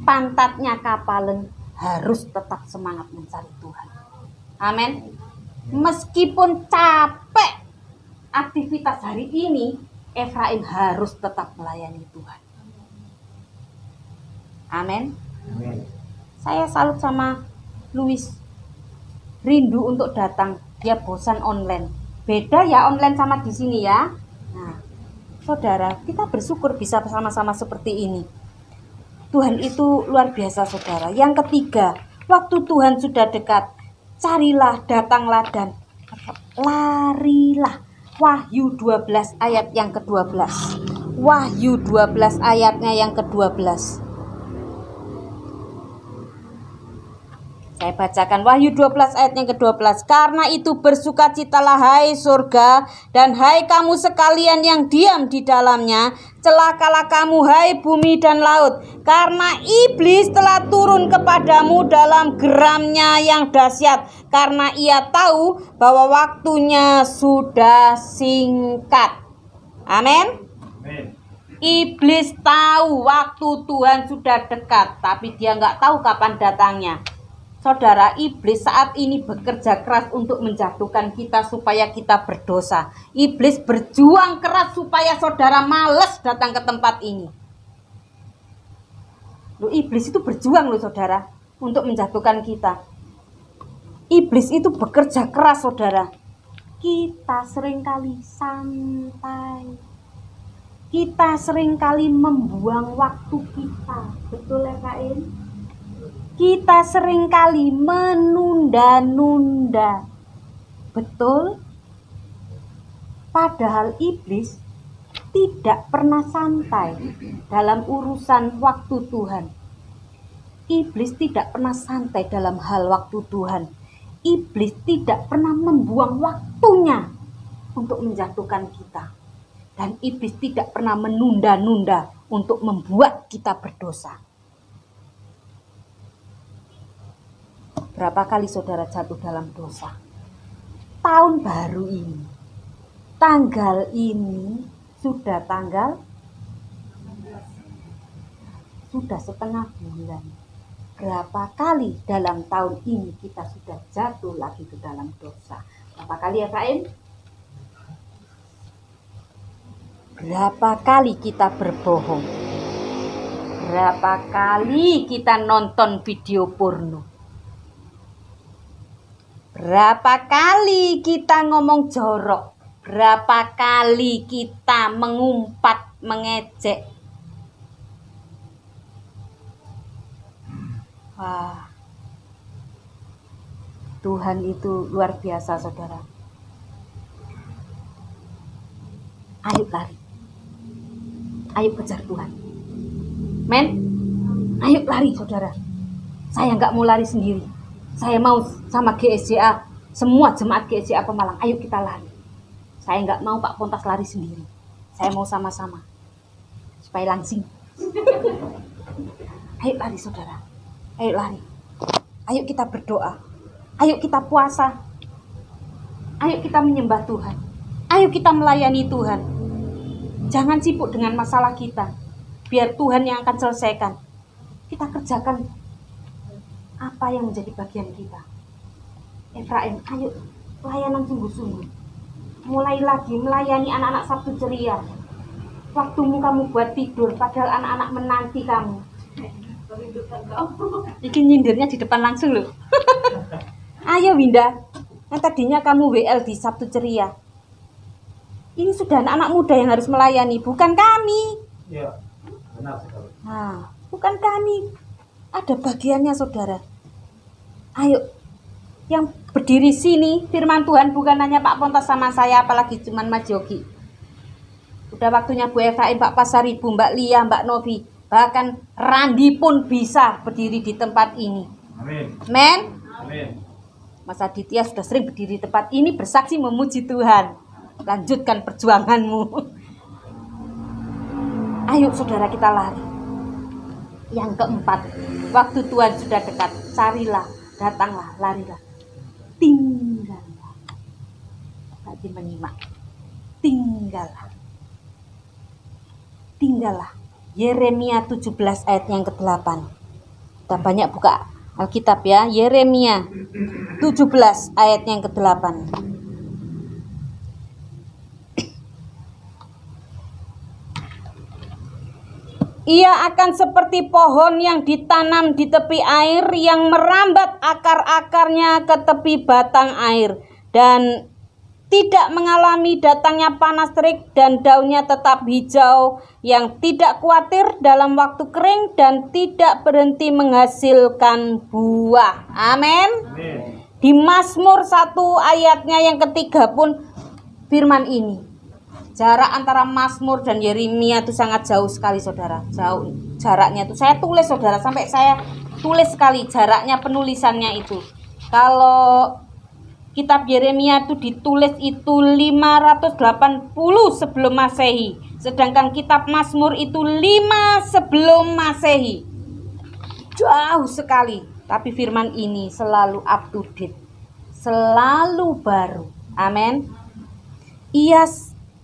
pantatnya kapalen, harus tetap semangat mencari Tuhan. Amin. Meskipun capek aktivitas hari ini, Efraim harus tetap melayani Tuhan. Amin. Saya salut sama Louis. Rindu untuk datang, dia bosan online. Beda ya online sama di sini ya. Nah, saudara, kita bersyukur bisa bersama-sama seperti ini. Tuhan itu luar biasa saudara. Yang ketiga, waktu Tuhan sudah dekat, carilah, datanglah dan larilah. Wahyu 12 ayat yang ke-12. Wahyu 12 ayatnya yang ke-12. Saya bacakan Wahyu 12 ayat yang ke-12. Karena itu bersukacitalah hai surga, dan hai kamu sekalian yang diam di dalamnya. Celakalah kamu hai bumi dan laut, karena iblis telah turun kepadamu dalam geramnya yang dahsyat, karena ia tahu bahwa waktunya sudah singkat. Amin. Iblis tahu waktu Tuhan sudah dekat, tapi dia nggak tahu kapan datangnya. Saudara, iblis saat ini bekerja keras untuk menjatuhkan kita supaya kita berdosa. Iblis berjuang keras supaya saudara malas datang ke tempat ini. Loh, iblis itu berjuang loh saudara, untuk menjatuhkan kita. Iblis itu bekerja keras saudara. Kita seringkali santai. Kita seringkali membuang waktu kita. Betul ya Kak In? Kita seringkali menunda-nunda. Betul? Padahal iblis tidak pernah santai dalam urusan waktu Tuhan. Iblis tidak pernah santai dalam hal waktu Tuhan. Iblis tidak pernah membuang waktunya untuk menjatuhkan kita. Dan iblis tidak pernah menunda-nunda untuk membuat kita berdosa. Berapa kali saudara jatuh dalam dosa? Tahun baru ini, tanggal ini sudah setengah bulan. Berapa kali dalam tahun ini kita sudah jatuh lagi ke dalam dosa? Berapa kali ya Kak Im? Berapa kali kita berbohong? Berapa kali kita nonton video porno? Berapa kali kita ngomong jorok? Berapa kali kita mengumpat, mengejek? Wah, Tuhan itu luar biasa saudara. Ayo lari. Ayo kejar Tuhan. Men, ayo lari saudara. Saya nggak mau lari sendiri. Saya mau sama GSJA, semua jemaat GSJA Pemalang, ayo kita lari. Saya nggak mau Pak Pontas lari sendiri. Saya mau sama-sama, supaya langsing. Ayo lari saudara, ayo lari. Ayo kita berdoa, ayo kita puasa, ayo kita menyembah Tuhan, ayo kita melayani Tuhan. Jangan sibuk dengan masalah kita, biar Tuhan yang akan selesaikan. Kita kerjakan apa yang menjadi bagian kita. Efraim, ayo layanan sungguh-sungguh. Mulai lagi melayani anak-anak Sabtu ceria. Waktumu kamu buat tidur, padahal anak-anak menanti kamu. Ini nyindirnya di depan langsung loh. Ayo Winda, yang tadinya kamu WL di Sabtu ceria. Ini sudah anak-anak muda yang harus melayani, bukan kami. Iya, benar sekali. Nah, bukan kami. Ada bagiannya, saudara. Ayo, yang berdiri sini, firman Tuhan bukan hanya Pak Pontos sama saya, apalagi cuman Mas Yogi. Udah waktunya Bu Efraim, Pak Pasaribu, Mbak Lia, Mbak Novi, bahkan Randi pun bisa berdiri di tempat ini. Amin. Amen. Amin. Mas Aditya sudah sering berdiri di tempat ini bersaksi memuji Tuhan. Lanjutkan perjuanganmu. Ayo saudara, kita lari. Yang keempat, waktu Tuhan sudah dekat, carilah, datanglah, larilah. Tinggallah. Tadi menyimak. Tinggallah. Tinggallah. Yeremia 17 ayat yang ke-8. Kita banyak buka Alkitab ya. Yeremia 17 ayat yang ke-8. Ia akan seperti pohon yang ditanam di tepi air, yang merambat akar-akarnya ke tepi batang air, dan tidak mengalami datangnya panas terik, dan daunnya tetap hijau, yang tidak khawatir dalam waktu kering, dan tidak berhenti menghasilkan buah. Amin. Di Mazmur 1 ayatnya yang ketiga pun firman ini. Jarak antara Mazmur dan Yeremia itu sangat jauh sekali, saudara. Jauh jaraknya itu. Saya tulis, saudara, sampai saya tulis sekali jaraknya penulisannya itu. Kalau kitab Yeremia itu ditulis itu 580 sebelum Masehi, sedangkan kitab Mazmur itu 5 sebelum Masehi. Jauh sekali, tapi firman ini selalu up to date, selalu baru. Amin. Ia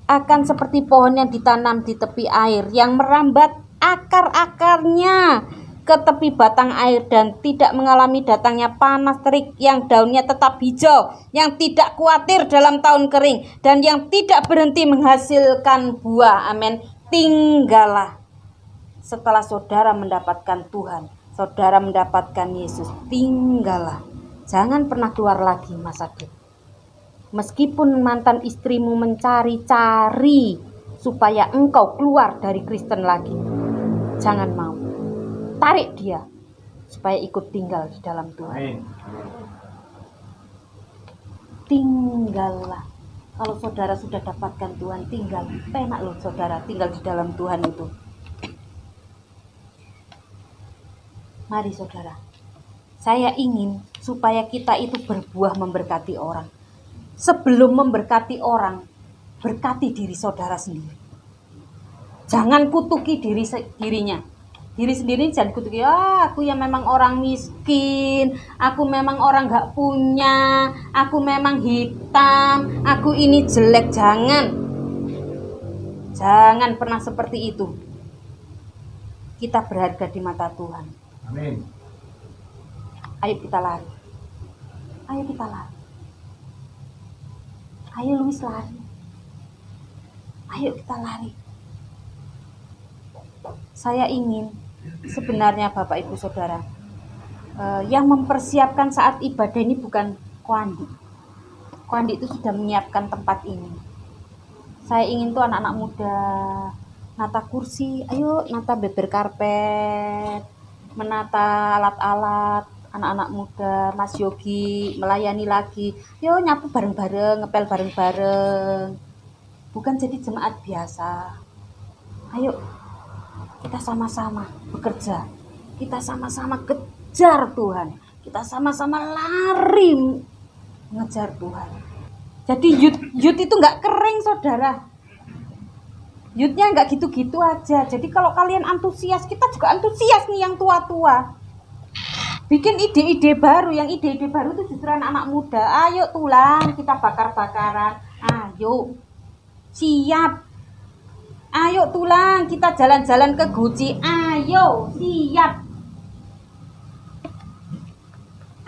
akan seperti pohon yang ditanam di tepi air, yang merambat akar-akarnya ke tepi batang air, dan tidak mengalami datangnya panas terik, yang daunnya tetap hijau, yang tidak khawatir dalam tahun kering, dan yang tidak berhenti menghasilkan buah. Amin. Tinggallah. Setelah saudara mendapatkan Tuhan, saudara mendapatkan Yesus, tinggallah. Jangan pernah keluar lagi, Mas Adit. Meskipun mantan istrimu mencari-cari supaya engkau keluar dari Kristen lagi, jangan mau. Tarik dia supaya ikut tinggal di dalam Tuhan. Amin. Tinggallah. Kalau saudara sudah dapatkan Tuhan, tinggal. Enak loh saudara, tinggal di dalam Tuhan itu. Mari saudara, saya ingin supaya kita itu berbuah memberkati orang. Sebelum memberkati orang, berkati diri saudara sendiri. Jangan kutuki dirinya. Diri sendiri jangan kutuki. Aku yang memang orang miskin, aku memang orang gak punya, aku memang hitam, aku ini jelek. Jangan pernah seperti itu. Kita berharga di mata Tuhan. Amin. Ayo kita lari. Ayo kita lari. Ayo Luis lari. Ayo kita lari. Saya ingin sebenarnya Bapak Ibu Saudara, yang mempersiapkan saat ibadah ini bukan Koandi. Koandi itu sudah menyiapkan tempat ini. Saya ingin tuh anak-anak muda nata kursi, ayo nata beber karpet, menata alat-alat. Anak-anak muda, Mas Yogi melayani lagi. Yo nyapu bareng-bareng, ngepel bareng-bareng. Bukan jadi jemaat biasa. Ayo kita sama-sama bekerja. Kita sama-sama kejar Tuhan. Kita sama-sama lari mengejar Tuhan. Jadi youth itu nggak kering, saudara. Youthnya nggak gitu-gitu aja. Jadi kalau kalian antusias, kita juga antusias nih yang tua-tua. Bikin ide-ide baru. Yang ide-ide baru itu justru anak-anak muda. Ayo tulang, kita bakar-bakaran. Ayo, siap. Ayo tulang, kita jalan-jalan ke Guci. Ayo, siap.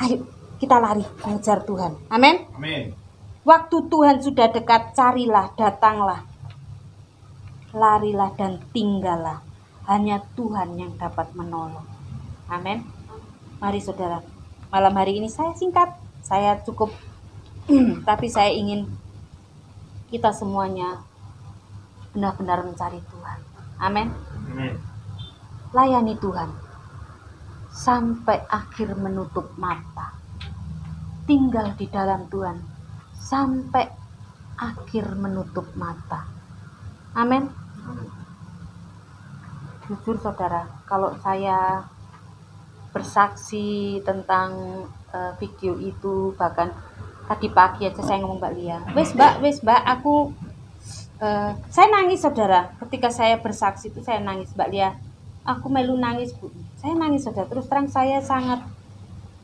Ayo, kita lari mengejar Tuhan. Amin. Amin. Waktu Tuhan sudah dekat, carilah, datanglah. Larilah dan tinggallah. Hanya Tuhan yang dapat menolong. Amin. Mari saudara, malam hari ini saya singkat, saya cukup, tapi saya ingin kita semuanya benar-benar mencari Tuhan. Amin. Amin. Layani Tuhan sampai akhir menutup mata. Tinggal di dalam Tuhan sampai akhir menutup mata. Amin. Jujur saudara, kalau saya bersaksi tentang video itu, bahkan tadi pagi aja saya ngomong Mbak Lia, wes mbak, aku saya nangis saudara. Ketika saya bersaksi itu saya nangis Mbak Lia, aku melu nangis Bu, saya nangis saudara. Terus terang saya sangat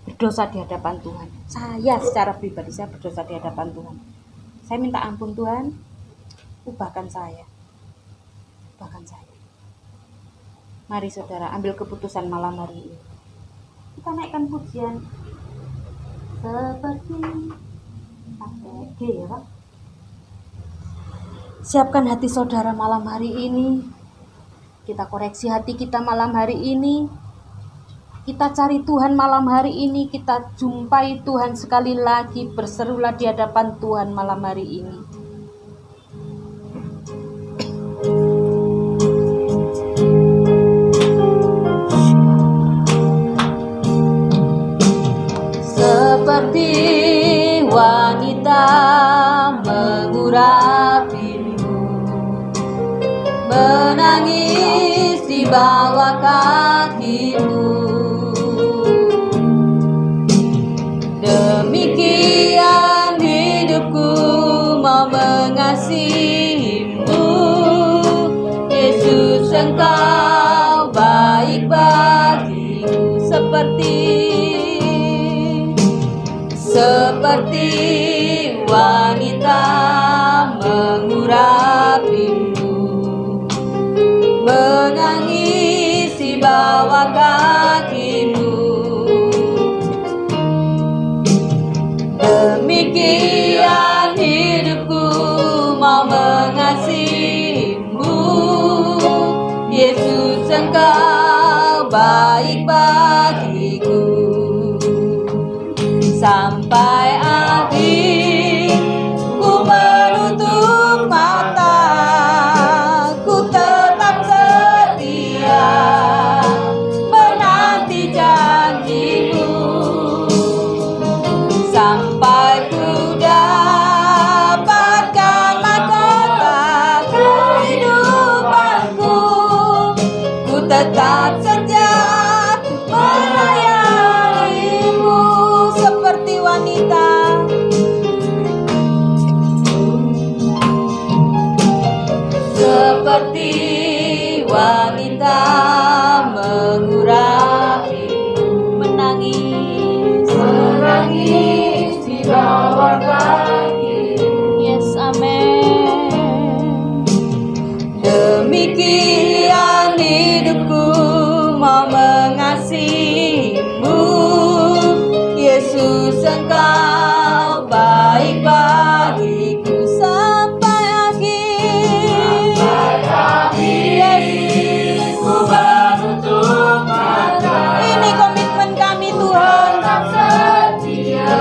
berdosa di hadapan Tuhan. Saya secara pribadi saya berdosa di hadapan Tuhan. Saya minta ampun Tuhan, ubahkan saya. Mari saudara, ambil keputusan malam hari ini. Kita naikkan pujian seperti pakai G ya Pak. Siapkan hati saudara malam hari ini. Kita koreksi hati kita malam hari ini. Kita cari Tuhan malam hari ini. Kita jumpai Tuhan sekali lagi. Berserulah di hadapan Tuhan malam hari ini. Seperti wanita mengurapimu, menangis di bawah kakimu. Demikian hidupku mau mengasihimu, Yesus engkau baik bagiku. Seperti wanita mengurapimu, menangis di bawah kakimu. Demikian hidupku mau mengasihimu, Yesus engkau baik bagiku. Sampai akhir ku menutup mata, ku tetap setia menanti janjimu. Sampai ku dapatkan mahkota kehidupanku, ku tetap setia melayanimu. Seperti wanita, mengurapimu, menangis di bawah kaki. Yes, amin. Demikian hidupku mau mengasihimu, Yesus engkau baik bagiku. Sampai akhir yes, ku menutup mata. Ini komitmen kami Tuhan, tetap setia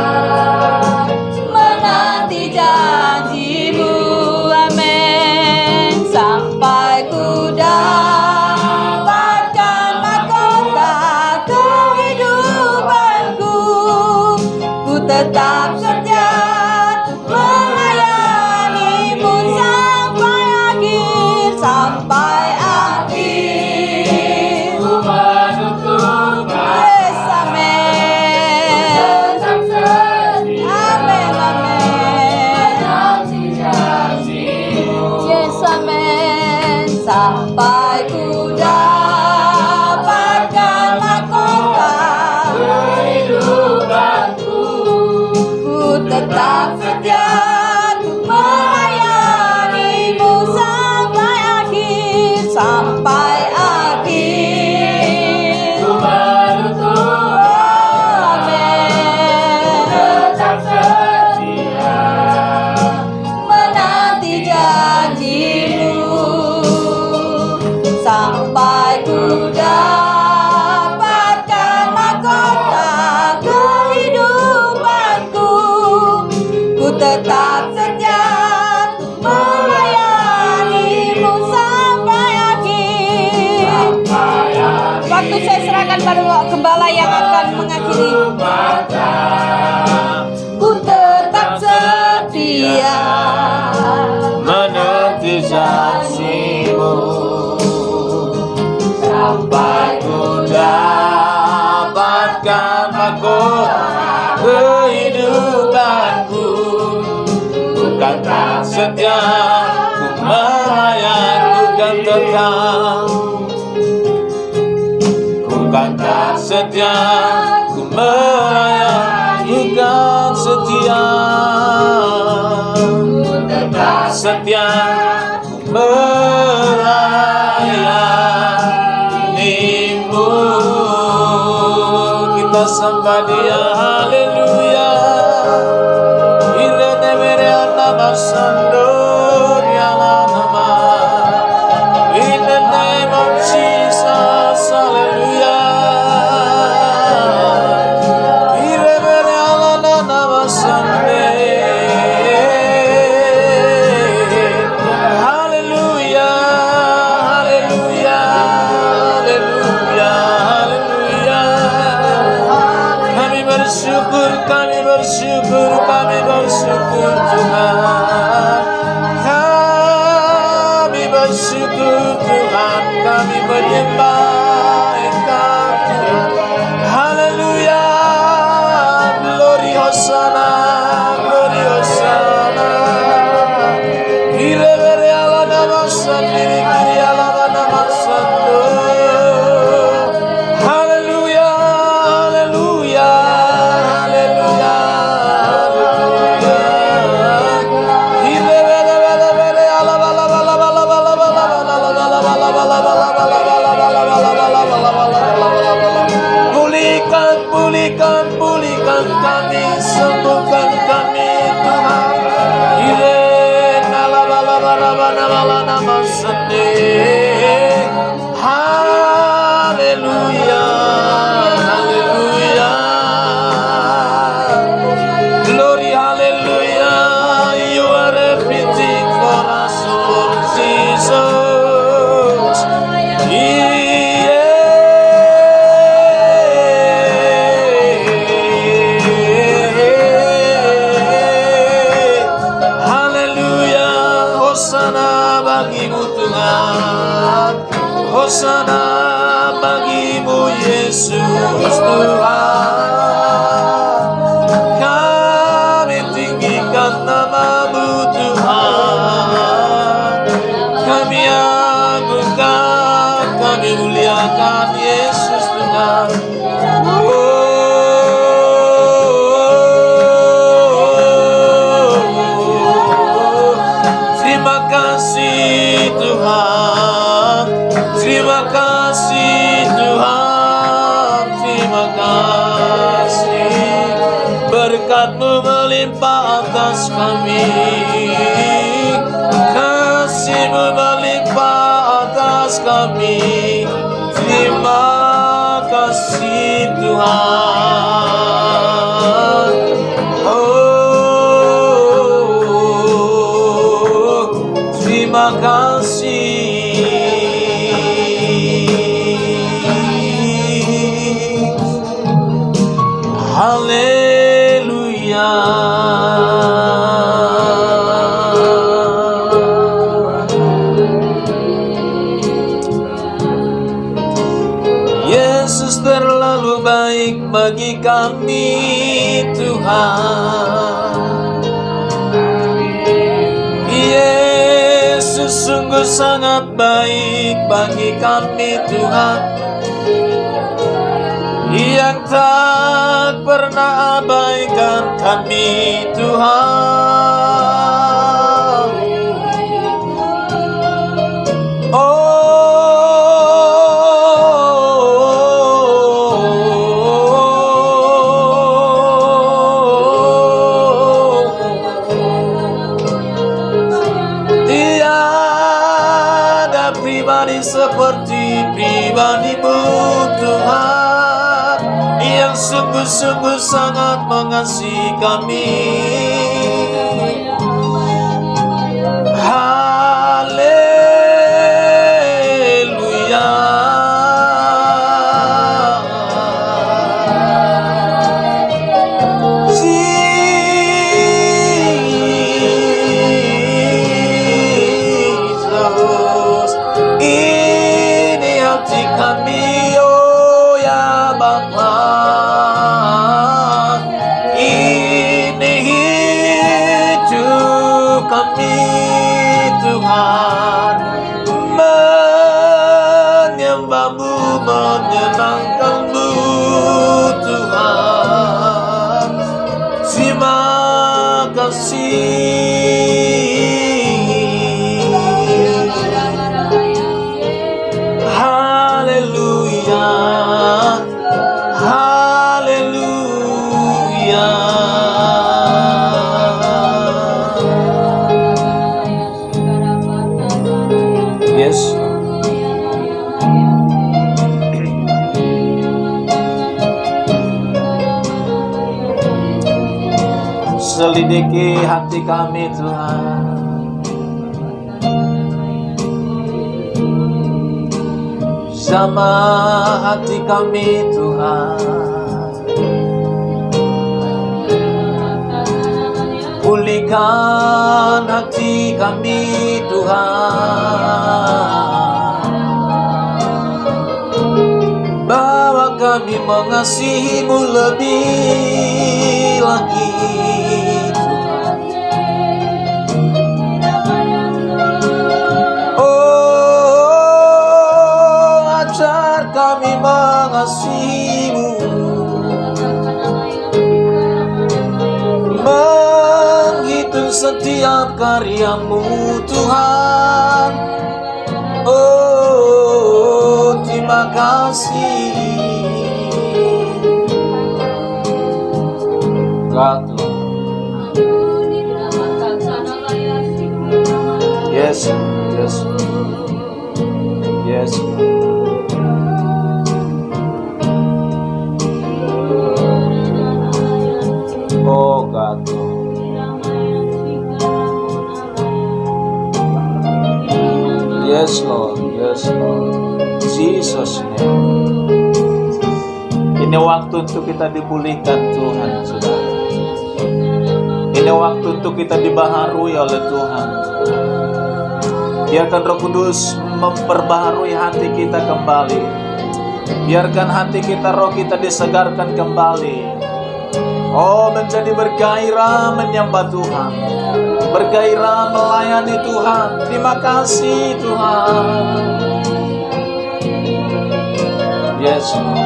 menanti janjimu. Amin. Sampai ku dapatkan mahkota kehidupanku, ku tetap setia melayanimu. Sampai akhir ku menutup mata. Yes, amin. Tetap setia, amin, menanti janjimu. Yes, amin. Sampai ku dapatkan mahkota kehidupanku, ku tetap setia melayanimu. Sampai akhir ku menutup, amin. Tetap setia menanti janjimu. gembala yang akan mengakhiri. Ku tetap setia menanti janjimu sampai ku dapatkan mahkota kehidupanku. Bukan tak setia ku melayani, bukan tetap. Bukan tak setia ku melayani, bukan setia. Tetap setia ku melayanimu. Kita sembah Dia, haleluya. Irene Meriana Masando Rialama. In the name of Jesus, haleluya. Irene Meriana Masando. Haleluya, haleluya, haleluya, haleluya. Kami bersyukur, kami bersyukur, kami bersyukur Tuhan. Kami bersyukur Tuhan, kami menyembah Engkau Tuhan. Haleluya, glory Hosanna, glory Hosanna. Irebere ala nama sandiri kiri ala nama sando. Haleluya, haleluya, haleluya, haleluya. Irebere bere bere ala bala bala bala bala bala bala bala bala bala bala bala. Pulihkan, pulihkan, pulihkan kami, sembuhkan kami Tuhan. Nama sedih. Haleluya, haleluya. Glory, haleluya. You are everything for us, Lord Jesus. Haleluya, Hosana bagimu Tuhan, Hosana bagimu Yesus Tuhan. Kami tinggikan namamu Tuhan, kami agungkan, kami muliakan Yesus Tuhan. Terima kasih Tuhan, terima kasih Tuhan, terima kasih. Berkat-Mu melimpah atas kami, kasih-Mu melimpah atas kami. Terima kasih Tuhan. Terima kasih. Haleluya. Yesus terlalu baik bagi kami Tuhan. Yesus sungguh sangat baik bagi kami Tuhan, yang tak pernah abaikan kami Tuhan. Tiada pribadi seperti pribadi-Mu Tuhan, yang sungguh-sungguh sangat mengasihi kami. Haleluya. Selidiki hati kami Tuhan. Jamah hati kami Tuhan. Pulihkan hati kami Tuhan. Bawa kami mengasihi-Mu lebih lagi Tuhan. Oh, ajar kami mengasihi-Mu, menghitung setiap karya-Mu Tuhan. Oh, terima kasih God. Yes, yes, yes. Oh God. Yes Lord, yes Lord. Jesus name. Ini waktu untuk kita dipulihkan Tuhan, saudara. Ini waktu untuk kita dibaharui oleh Tuhan. Biarkan Roh Kudus memperbaharui hati kita kembali. Biarkan hati kita, roh kita disegarkan kembali. Oh, menjadi bergairah menyembah Tuhan, bergairah melayani Tuhan. Terima kasih Tuhan. Yes Lord.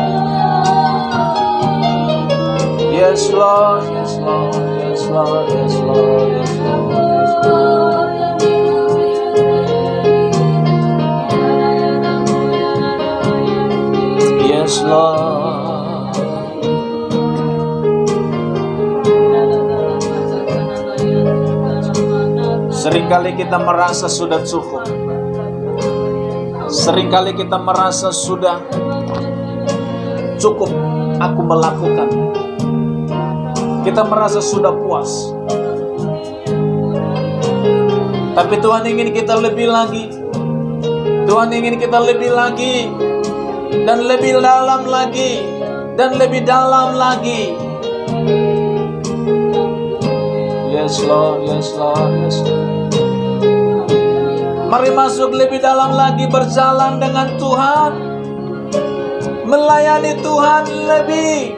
Yes Lord, yes Lord, yes Lord, yes Lord, yes Lord, yes Lord. Yes Lord. Seringkali kita merasa sudah cukup. Seringkali kita merasa sudah cukup aku melakukan. Kita merasa sudah puas. Tapi Tuhan ingin kita lebih lagi. Tuhan ingin kita lebih lagi. Dan lebih dalam lagi. Dan lebih dalam lagi. Yes Lord, yes Lord, yes Lord. Mari masuk lebih dalam lagi, berjalan dengan Tuhan, melayani Tuhan lebih.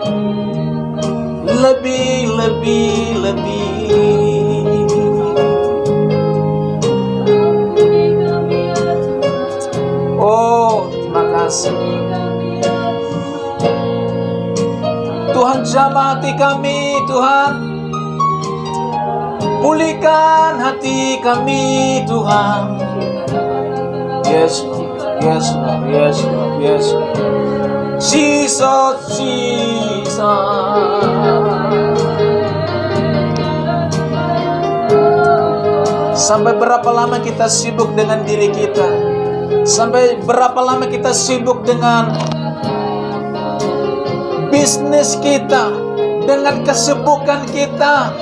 Oh, terima kasih Tuhan. Jamah hati kami Tuhan. Pulihkan hati kami Tuhan. Yes Lord, yes Lord, yes Lord, yes Lord. Jesus, Jesus. Sampai berapa lama kita sibuk dengan diri kita? Sampai berapa lama kita sibuk dengan bisnis kita, dengan kesibukan kita?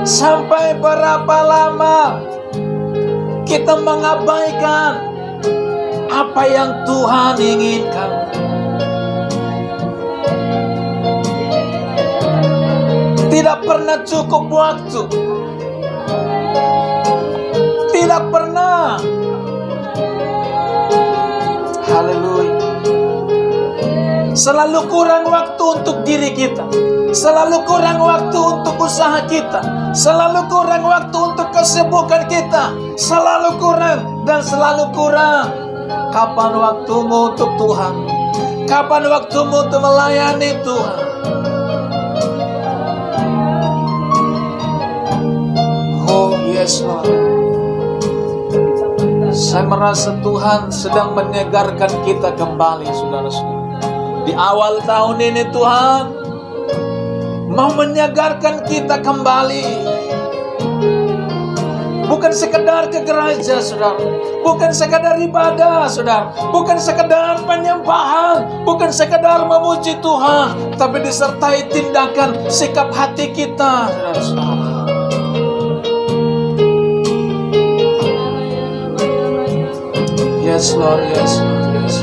Sampai berapa lama kita mengabaikan apa yang Tuhan inginkan? Tidak pernah cukup waktu. Tidak pernah. Haleluya. Selalu kurang waktu untuk diri kita. Selalu kurang waktu untuk usaha kita. Selalu kurang waktu untuk kesibukan kita. Selalu kurang dan selalu kurang. Kapan waktumu untuk Tuhan? Kapan waktumu untuk melayani Tuhan? Oh yes Lord. Saya merasa Tuhan sedang menyegarkan kita kembali, saudara-saudara. Di awal tahun ini Tuhan mau menyegarkan kita kembali. Bukan sekedar ke gereja, saudara. Bukan sekedar ibadah, saudara. Bukan sekedar penyembahan. Bukan sekedar memuji Tuhan. Tapi disertai tindakan sikap hati kita, saudara-saudara. Yes, Lord, yes, Lord, yes.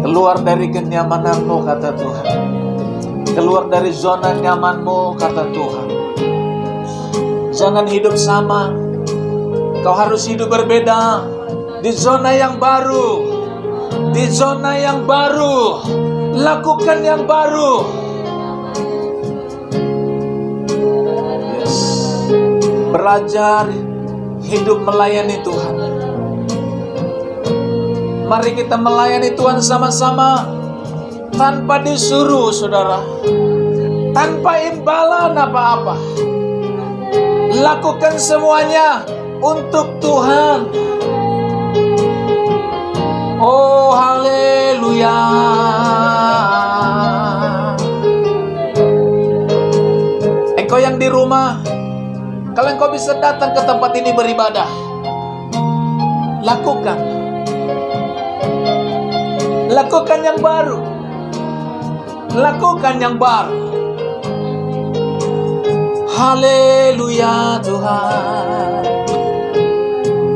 Keluar dari kenyamananmu, kata Tuhan. Keluar dari zona nyamanmu, kata Tuhan. Jangan hidup sama. Kau harus hidup berbeda. Di zona yang baru. Di zona yang baru. Lakukan yang baru. Yes. Belajar hidup melayani Tuhan. Mari kita melayani Tuhan sama-sama tanpa disuruh, saudara. Tanpa imbalan apa-apa. Lakukan semuanya untuk Tuhan. Oh, haleluya. Engkau yang di rumah, kalau engkau bisa datang ke tempat ini beribadah, lakukan. Lakukan yang baru. Lakukan yang baru. Haleluya Tuhan.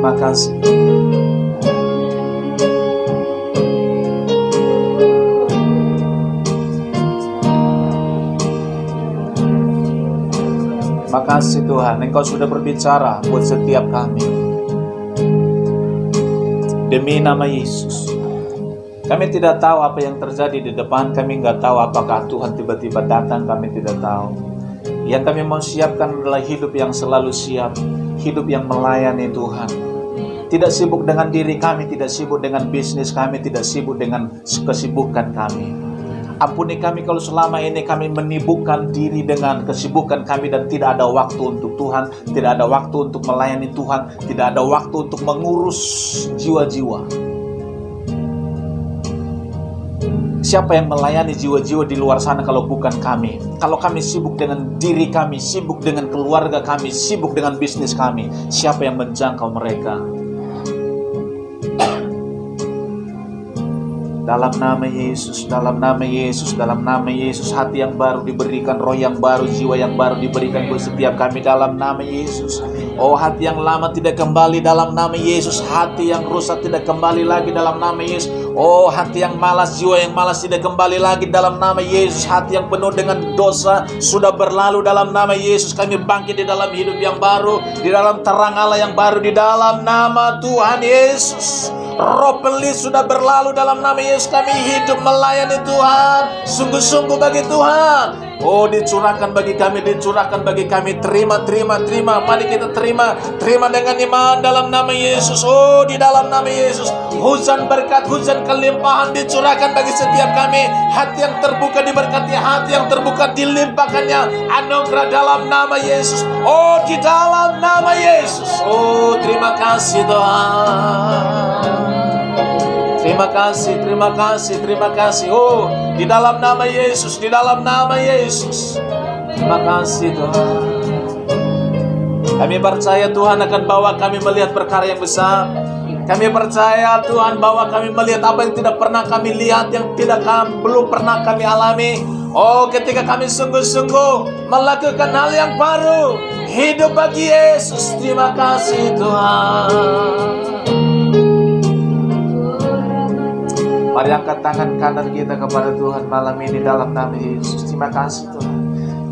Makasih. Makasih Tuhan, Engkau sudah berbicara buat setiap kami. Demi nama Yesus. Kami tidak tahu apa yang terjadi di depan. Kami nggak tahu apakah Tuhan tiba-tiba datang. Kami tidak tahu. Yang kami mau siapkan adalah hidup yang selalu siap. Hidup yang melayani Tuhan. Tidak sibuk dengan diri kami. Tidak sibuk dengan bisnis kami. Tidak sibuk dengan kesibukan kami. Ampuni kami kalau selama ini kami menyibukkan diri dengan kesibukan kami dan tidak ada waktu untuk Tuhan. Tidak ada waktu untuk melayani Tuhan. Tidak ada waktu untuk mengurus jiwa-jiwa. Siapa yang melayani jiwa-jiwa di luar sana kalau bukan kami? Kalau kami sibuk dengan diri kami, sibuk dengan keluarga kami, sibuk dengan bisnis kami, siapa yang menjangkau mereka? Dalam nama Yesus, dalam nama Yesus, dalam nama Yesus, hati yang baru diberikan, roh yang baru, jiwa yang baru diberikan buat setiap kami dalam nama Yesus. Oh, hati yang lama tidak kembali dalam nama Yesus. Hati yang rusak tidak kembali lagi dalam nama Yesus. Oh, hati yang malas, jiwa yang malas tidak kembali lagi dalam nama Yesus. Hati yang penuh dengan dosa sudah berlalu dalam nama Yesus. Kami bangkit di dalam hidup yang baru, di dalam terang Allah yang baru, di dalam nama Tuhan Yesus. Roh pelis sudah berlalu dalam nama Yesus. Kami hidup melayani Tuhan, sungguh-sungguh bagi Tuhan. Oh, dicurahkan bagi kami, dicurahkan bagi kami. Terima, terima, terima. Mari kita terima, terima dengan iman dalam nama Yesus. Oh, di dalam nama Yesus, hujan berkat, hujan kelimpahan dicurahkan bagi setiap kami. Hati yang terbuka diberkati, hati yang terbuka dilimpahkannya anugerah dalam nama Yesus. Oh, di dalam nama Yesus. Oh, terima kasih Tuhan. Terima kasih, terima kasih, terima kasih. Oh, di dalam nama Yesus, di dalam nama Yesus. Terima kasih Tuhan. Kami percaya Tuhan akan bawa kami melihat perkara yang besar. Kami percaya Tuhan bahwa kami melihat apa yang tidak pernah kami lihat, yang belum pernah kami alami. Oh, ketika kami sungguh-sungguh melakukan hal yang baru, hidup bagi Yesus. Terima kasih Tuhan. Mari angkat tangan kanan kita kepada Tuhan malam ini dalam nama Yesus. Terima kasih Tuhan.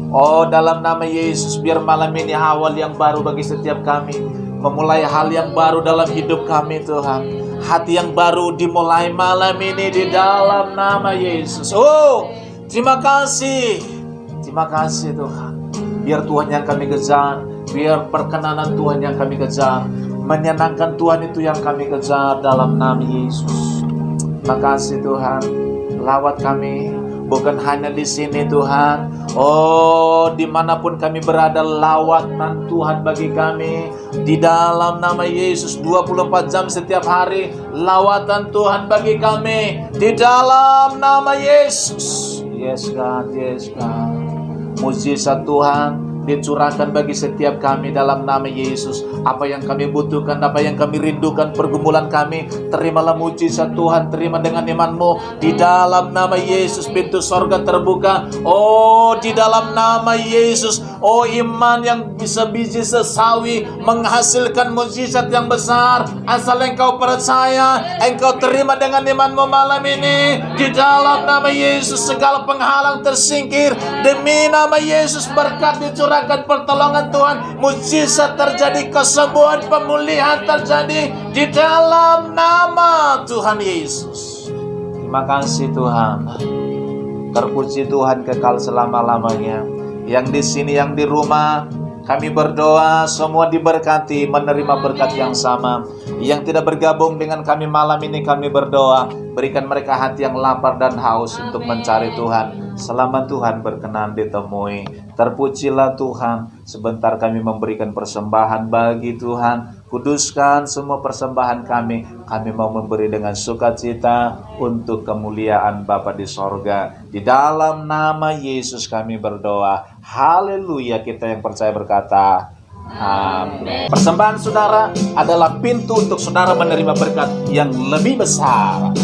Oh, dalam nama Yesus, biar malam ini awal yang baru bagi setiap kami. Memulai hal yang baru dalam hidup kami Tuhan. Hati yang baru dimulai malam ini di dalam nama Yesus. Oh, terima kasih. Terima kasih Tuhan. Biar Tuhan yang kami kejar. Biar perkenanan Tuhan yang kami kejar. Menyenangkan Tuhan itu yang kami kejar dalam nama Yesus. Terima kasih Tuhan. Lawat kami, bukan hanya di sini Tuhan. Oh, dimanapun kami berada, lawatan Tuhan bagi kami. Di dalam nama Yesus 24 jam setiap hari, lawatan Tuhan bagi kami. Di dalam nama Yesus. Yes God, yes God. Mujizat Tuhan dicurahkan bagi setiap kami dalam nama Yesus. Apa yang kami butuhkan, apa yang kami rindukan, pergumulan kami, terimalah mujizat Tuhan, terima dengan iman-Mu. Di dalam nama Yesus pintu sorga terbuka. Oh, di dalam nama Yesus. Oh, iman yang bisa biji sesawi menghasilkan mujizat yang besar. Asal engkau percaya, engkau terima dengan iman-Mu malam ini. Di dalam nama Yesus segala penghalang tersingkir. Demi nama Yesus berkat dicurahkan, pertolongan Tuhan, mujizat terjadi, kesembuhan, pemulihan terjadi di dalam nama Tuhan Yesus. Terima kasih Tuhan. Terpuji Tuhan kekal selama-lamanya. Yang di sini, yang di rumah, kami berdoa semua diberkati, menerima berkat yang sama. Yang tidak bergabung dengan kami malam ini, kami berdoa, berikan mereka hati yang lapar dan haus untuk mencari Tuhan. Selama Tuhan berkenan ditemui. Terpujilah Tuhan. Sebentar kami memberikan persembahan bagi Tuhan. Kuduskan semua persembahan kami. Kami mau memberi dengan sukacita untuk kemuliaan Bapa di sorga. Di dalam nama Yesus kami berdoa. Haleluya. Kita yang percaya berkata amin. Persembahan saudara adalah pintu untuk saudara menerima berkat yang lebih besar.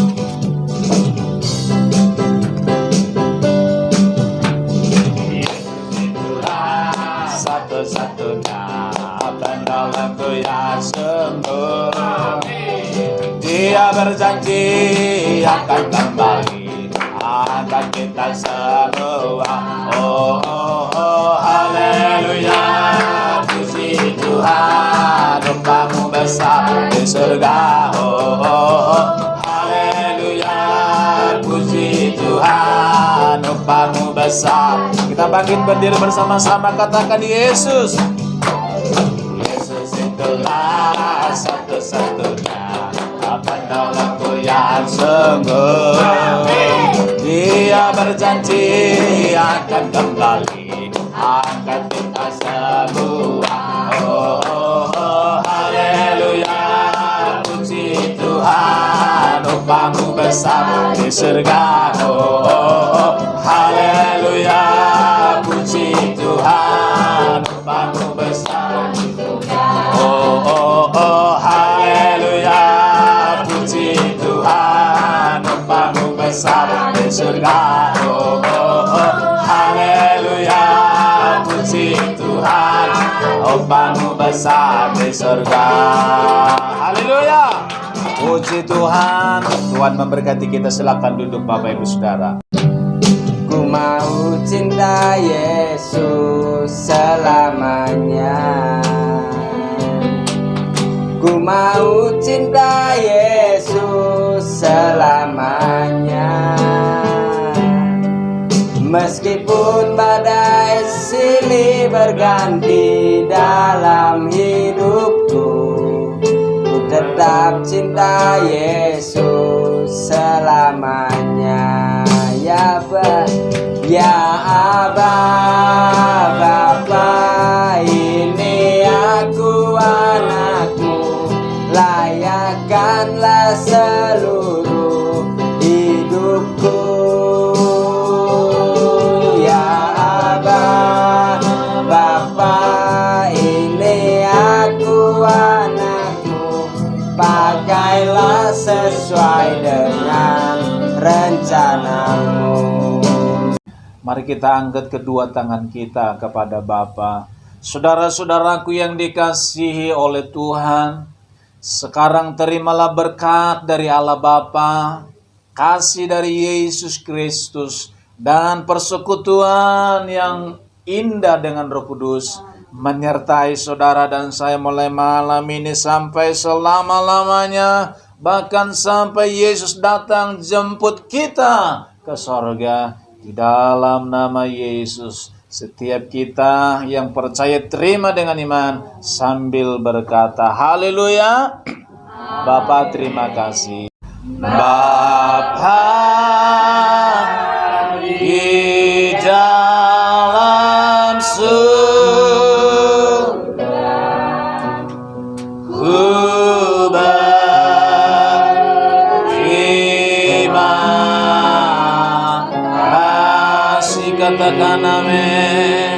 Satu-satunya penolongku yang sungguh. Dia berjanji akan kembali, akan kita semua. Oh, oh, oh, haleluya. Puji Tuhan, umpamu besar di surga. Oh, oh, oh, haleluya. Puji Tuhan, umpamu besar. Kita bangkit berdiri bersama-sama, katakan Yesus. Yesus itulah satu-satunya penolongku yang sungguh. Dia berjanji akan kembali, akan kita semua. Oh, oh, oh, haleluya. Puji Tuhan, umpamu besar di surga. Oh, oh, oh, haleluya. Puji Tuhan, umpamu besar di surga. Oh, oh, oh, haleluya. Puji Tuhan, umpamu besar di surga. Oh, oh, oh, haleluya. Puji Tuhan, umpamu besar di surga. Haleluya. Puji Tuhan. Tuhan memberkati kita. Silakan duduk Bapak Ibu Saudara. Ku mau cinta Yesus selamanya. Ku mau cinta Yesus selamanya. Meskipun badai silih berganti dalam hidupku, ku tetap cinta Yesus selamanya. Ya Abah, ya Abah, Bapa, ini aku anakmu. Layakkanlah seluruh hidupku. Ya Abah, Bapa, ini aku anakmu. Pakailah sesuai dengan rencanamu. Mari kita angkat kedua tangan kita kepada Bapa. Saudara-saudaraku yang dikasihi oleh Tuhan, sekarang terimalah berkat dari Allah Bapa, kasih dari Yesus Kristus, dan persekutuan yang indah dengan Roh Kudus menyertai saudara dan saya mulai malam ini sampai selama-lamanya, bahkan sampai Yesus datang jemput kita ke sorga. Di dalam nama Yesus, setiap kita yang percaya terima dengan iman sambil berkata haleluya. Bapa terima kasih. Bapa katakan amin.